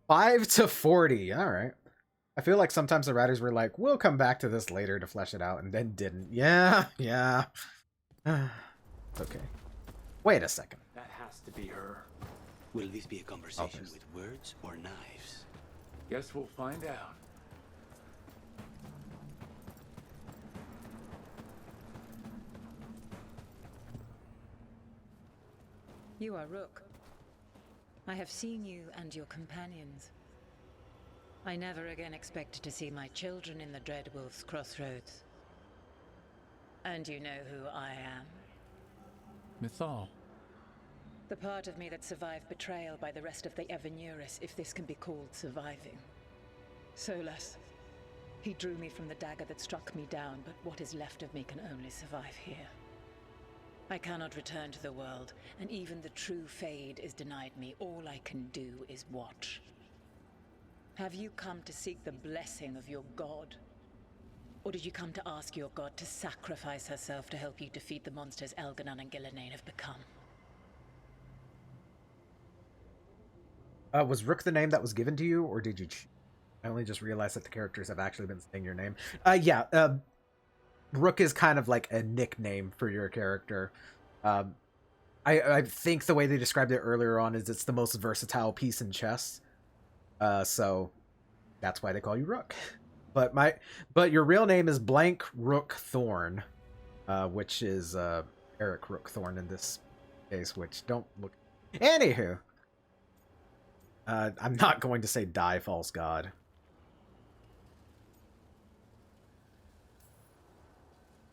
5 to 40. Alright. I feel like sometimes the writers were like, we'll come back to this later to flesh it out, and then didn't. Yeah. Okay. Wait a second. That has to be her. Will this be a conversation with words or knives? Guess we'll find out. You are Rook. I have seen you and your companions. I never again expected to see my children in the Dreadwolf's crossroads. And you know who I am. Mythal. The part of me that survived betrayal by the rest of the Evanuris, if this can be called surviving. Solus. He drew me from the dagger that struck me down, but what is left of me can only survive here. I cannot return to the world, and even the true Fade is denied me. All I can do is watch. Have you come to seek the blessing of your god? Or did you come to ask your god to sacrifice herself to help you defeat the monsters Elganon and Gillenane have become? Was Rook the name that was given to you, or did you... I only just realized that the characters have actually been saying your name. Rook is kind of like a nickname for your character. I think the way they described it earlier on is it's the most versatile piece in chess. So that's why they call you Rook. But your real name is Blank Rook Thorn, which is Eric Rook Thorn in this case, which don't look... Anywho. I'm not going to say die, false god.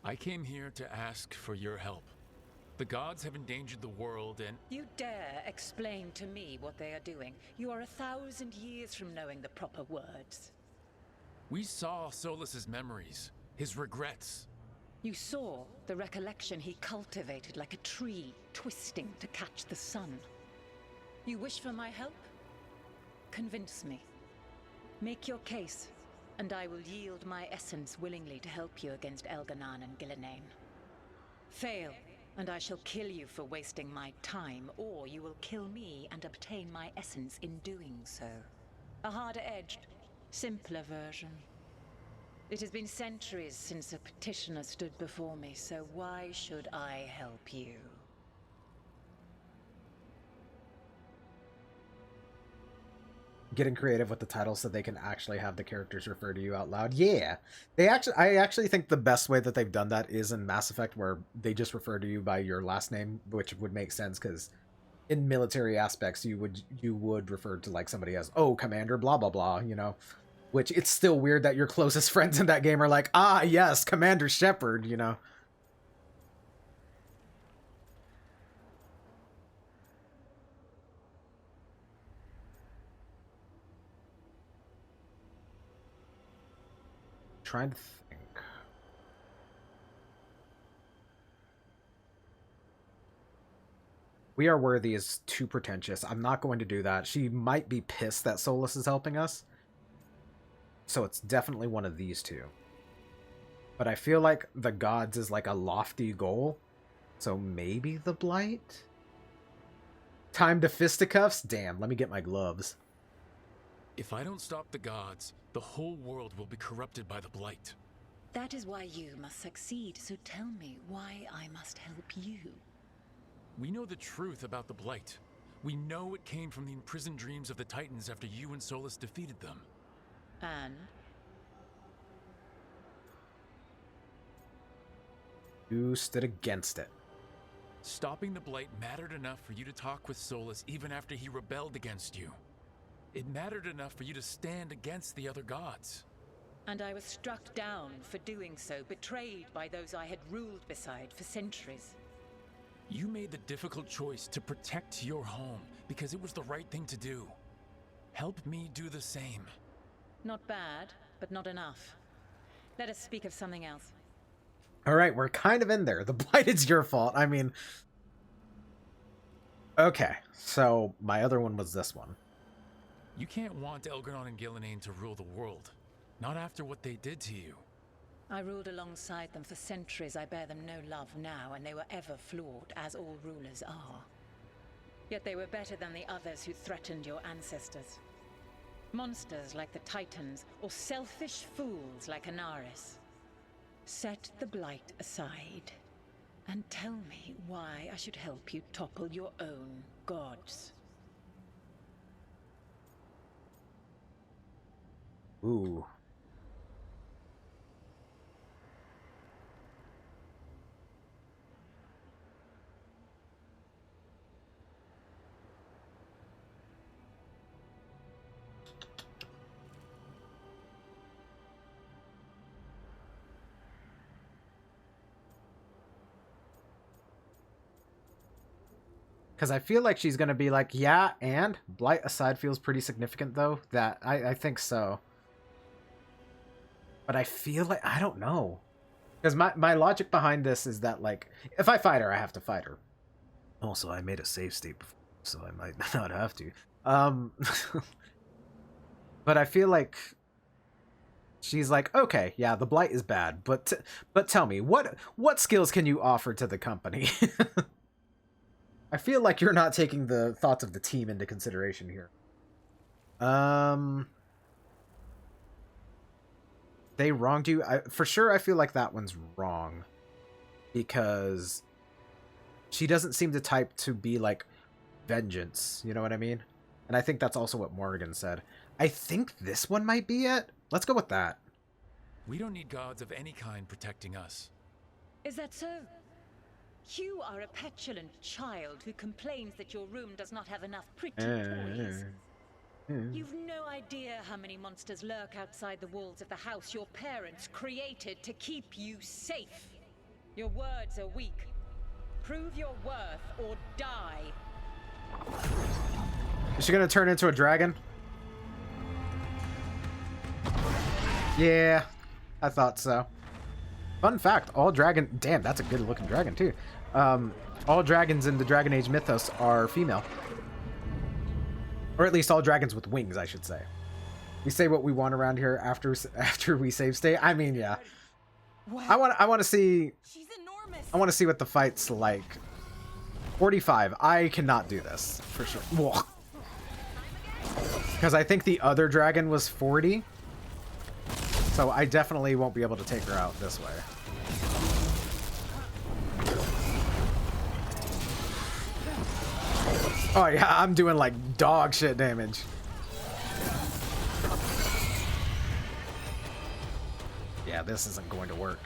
I came here to ask for your help. The gods have endangered the world and... You dare explain to me what they are doing? You are 1,000 years from knowing the proper words. We saw Solus's memories, his regrets. You saw the recollection he cultivated like a tree, twisting to catch the sun. You wish for my help? Convince me. Make your case, and I will yield my essence willingly to help you against Elganon and Gillenane. Fail, and I shall kill you for wasting my time, or you will kill me and obtain my essence in doing so. A harder-edged, simpler version. It has been centuries since a petitioner stood before me, so why should I help you? Getting creative with the title so they can actually have the characters refer to you out loud. Yeah, I actually think the best way that they've done that is in Mass Effect, where they just refer to you by your last name, which would make sense because in military aspects you would refer to like somebody as, oh, Commander blah blah blah, you know. Which it's still weird that your closest friends in that game are like, ah yes, Commander Shepard, you know. Trying to think. We Are Worthy is too pretentious. I'm not going to do that. She might be pissed that Solus is helping us. So it's definitely one of these two. But I feel like the gods is like a lofty goal. So maybe the Blight? Time to fisticuffs? Damn, let me get my gloves. If I don't stop the gods, the whole world will be corrupted by the Blight. That is why you must succeed, so tell me why I must help you. We know the truth about the Blight. We know it came from the imprisoned dreams of the Titans after you and Solus defeated them. And? You stood against it. Stopping the Blight mattered enough for you to talk with Solus even after he rebelled against you. It mattered enough for you to stand against the other gods. And I was struck down for doing so, betrayed by those I had ruled beside for centuries. You made the difficult choice to protect your home because it was the right thing to do. Help me do the same. Not bad, but not enough. Let us speak of something else. Alright, we're kind of in there. The Blight is your fault. I mean... Okay, so my other one was this one. You can't want Elganon and Gillenane to rule the world. Not after what they did to you. I ruled alongside them for centuries. I bear them no love now, and they were ever flawed, as all rulers are. Yet they were better than the others who threatened your ancestors. Monsters like the Titans, or selfish fools like Anaris. Set the Blight aside, and tell me why I should help you topple your own gods. Ooh. Because I feel like she's gonna be like, yeah, and Blight aside feels pretty significant though. That I think so. But I feel like I don't know. Because my logic behind this is that, like, if I fight her, I have to fight her. Also, I made a save state before, so I might not have to. But I feel like she's like, okay, yeah, the Blight is bad, but tell me, what skills can you offer to the company? I feel like you're not taking the thoughts of the team into consideration here. They wronged you? For sure, I feel like that one's wrong. Because she doesn't seem the type to be, like, vengeance. You know what I mean? And I think that's also what Morgan said. I think this one might be it. Let's go with that. We don't need gods of any kind protecting us. Is that so? You are a petulant child who complains that your room does not have enough pretty toys. You've no idea how many monsters lurk outside the walls of the house your parents created to keep you safe. Your words are weak. Prove your worth or die. Is she gonna turn into a dragon? Yeah, I thought so. Fun fact, all dragon... Damn, that's a good looking dragon too. All dragons in the Dragon Age mythos are female. Or at least all dragons with wings, I should say. We say what we want around here after we save state. I mean, yeah. I want to see... She's enormous. I want to see what the fight's like. 45. I cannot do this, for sure. Because I think the other dragon was 40. So I definitely won't be able to take her out this way. Oh yeah, I'm doing like dog shit damage. Yeah, this isn't going to work.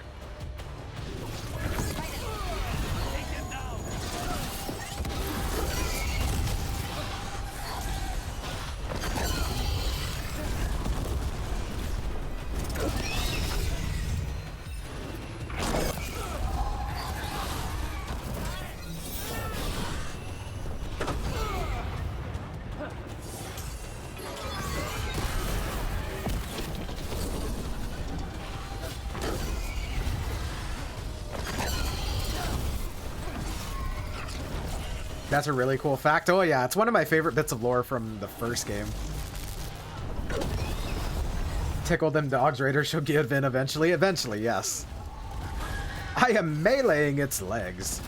That's a really cool fact. Oh yeah, it's one of my favorite bits of lore from the first game. Tickle them dogs, Raiders shall give in eventually. Eventually, yes. I am meleeing its legs.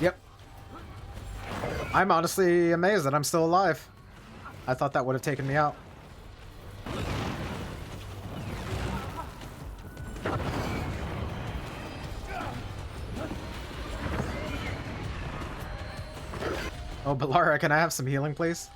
Yep. I'm honestly amazed that I'm still alive. I thought that would have taken me out. Oh, but Lara, can I have some healing, please?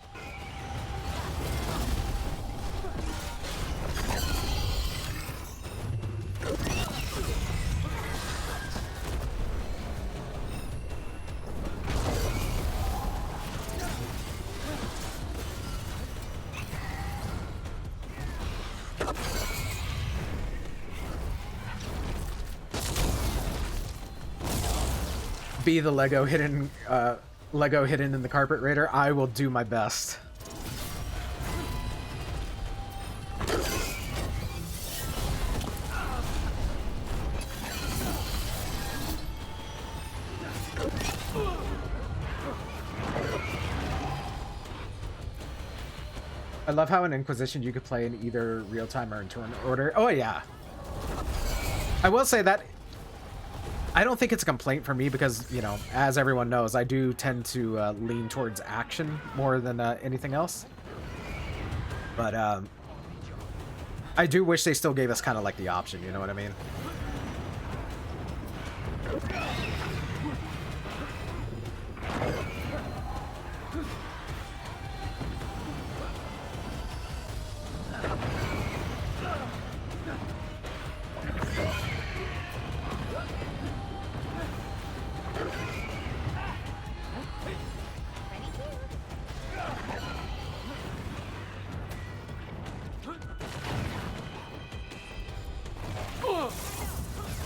Be the Lego hidden in the carpet raider. I will do my best. I love how in Inquisition you could play in either real time or in turn order. Oh yeah. I will say that I don't think it's a complaint for me because, you know, as everyone knows, I do tend to lean towards action more than anything else. But I do wish they still gave us kind of like the option, you know what I mean?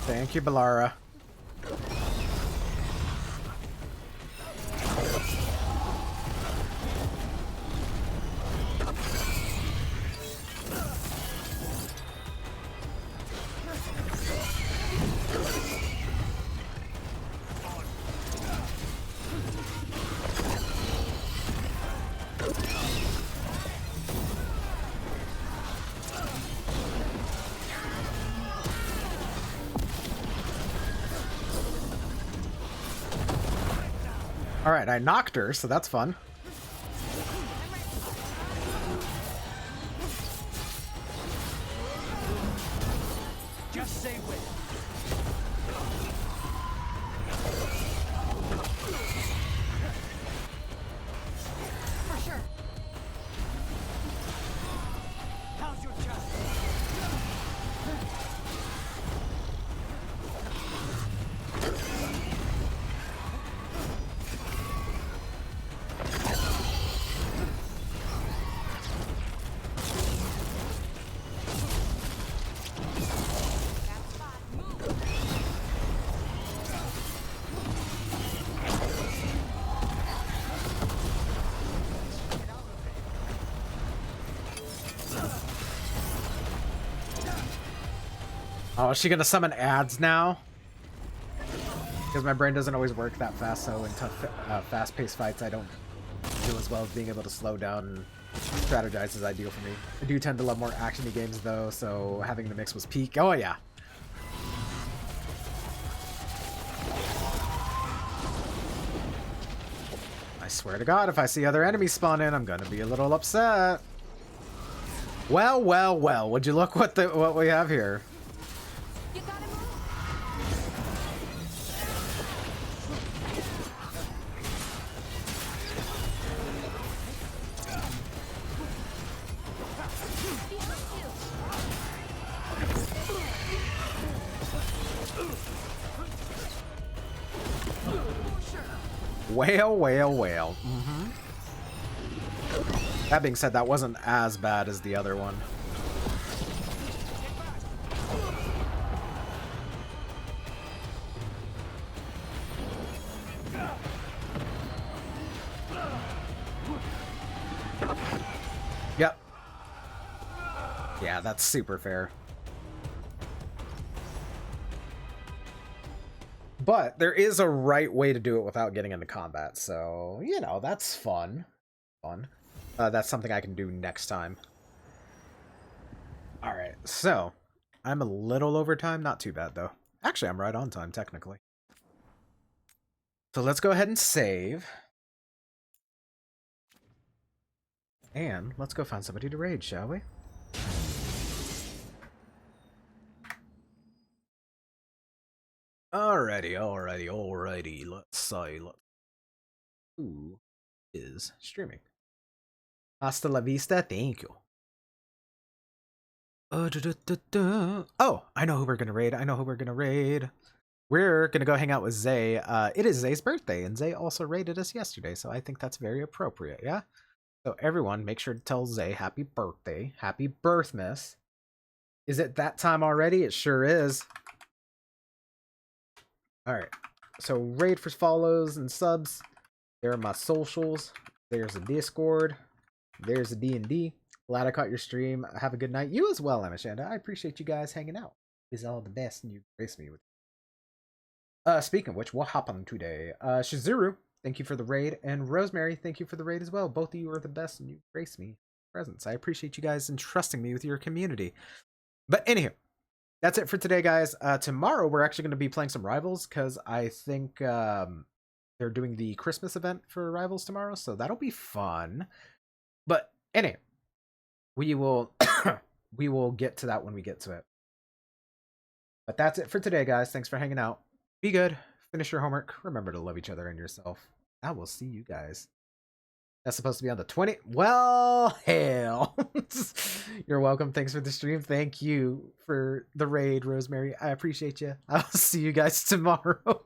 Thank you, Balara. Alright, I knocked her, so that's fun. Just say when. For sure. How's your chest? Oh, is she gonna summon ads now? Because my brain doesn't always work that fast, so in tough, fast-paced fights, I don't do as well as being able to slow down and strategize is ideal for me. I do tend to love more action-y games, though, so having the mix was peak. Oh, yeah. I swear to God, if I see other enemies spawn in, I'm gonna be a little upset. Well, well, well. Would you look what we have here? Whale, whale, whale. Mm-hmm. That being said, that wasn't as bad as the other one. Yep. Yeah, that's super fair. But there is a right way to do it without getting into combat, so, you know, that's fun. That's something I can do next time. Alright, so, I'm a little over time, not too bad, though. Actually, I'm right on time, technically. So let's go ahead and save. And let's go find somebody to raid, shall we? Alrighty. Let's see. Who is streaming? Hasta la vista. Thank you. Oh, I know who we're gonna raid. We're gonna go hang out with Zay. It is Zay's birthday, and Zay also raided us yesterday, so I think that's very appropriate, yeah? So everyone, make sure to tell Zay happy birthday. Happy birthmas. Is it that time already? It sure is. Alright, so raid for follows and subs. There are my socials. There's a Discord. There's a D&D. Glad I caught your stream. Have a good night. You as well, Emma Shanda. I appreciate you guys hanging out. It's all the best, and you grace me with. Speaking of which, what happened today? Shizuru, thank you for the raid, and Rosemary, thank you for the raid as well. Both of you are the best, and you grace me with presence. I appreciate you guys entrusting me with your community. But anyhow, that's it for today, guys. Tomorrow, we're actually going to be playing some Rivals, because I think they're doing the Christmas event for Rivals tomorrow, so that'll be fun. But anyway, we will we will get to that when we get to it. But that's it for today, guys. Thanks for hanging out. Be good. Finish your homework. Remember to love each other and yourself. I will see you guys. That's supposed to be on the 20th. Well, hell. You're welcome. Thanks for the stream. Thank you for the raid, Rosemary. I appreciate you. I'll see you guys tomorrow.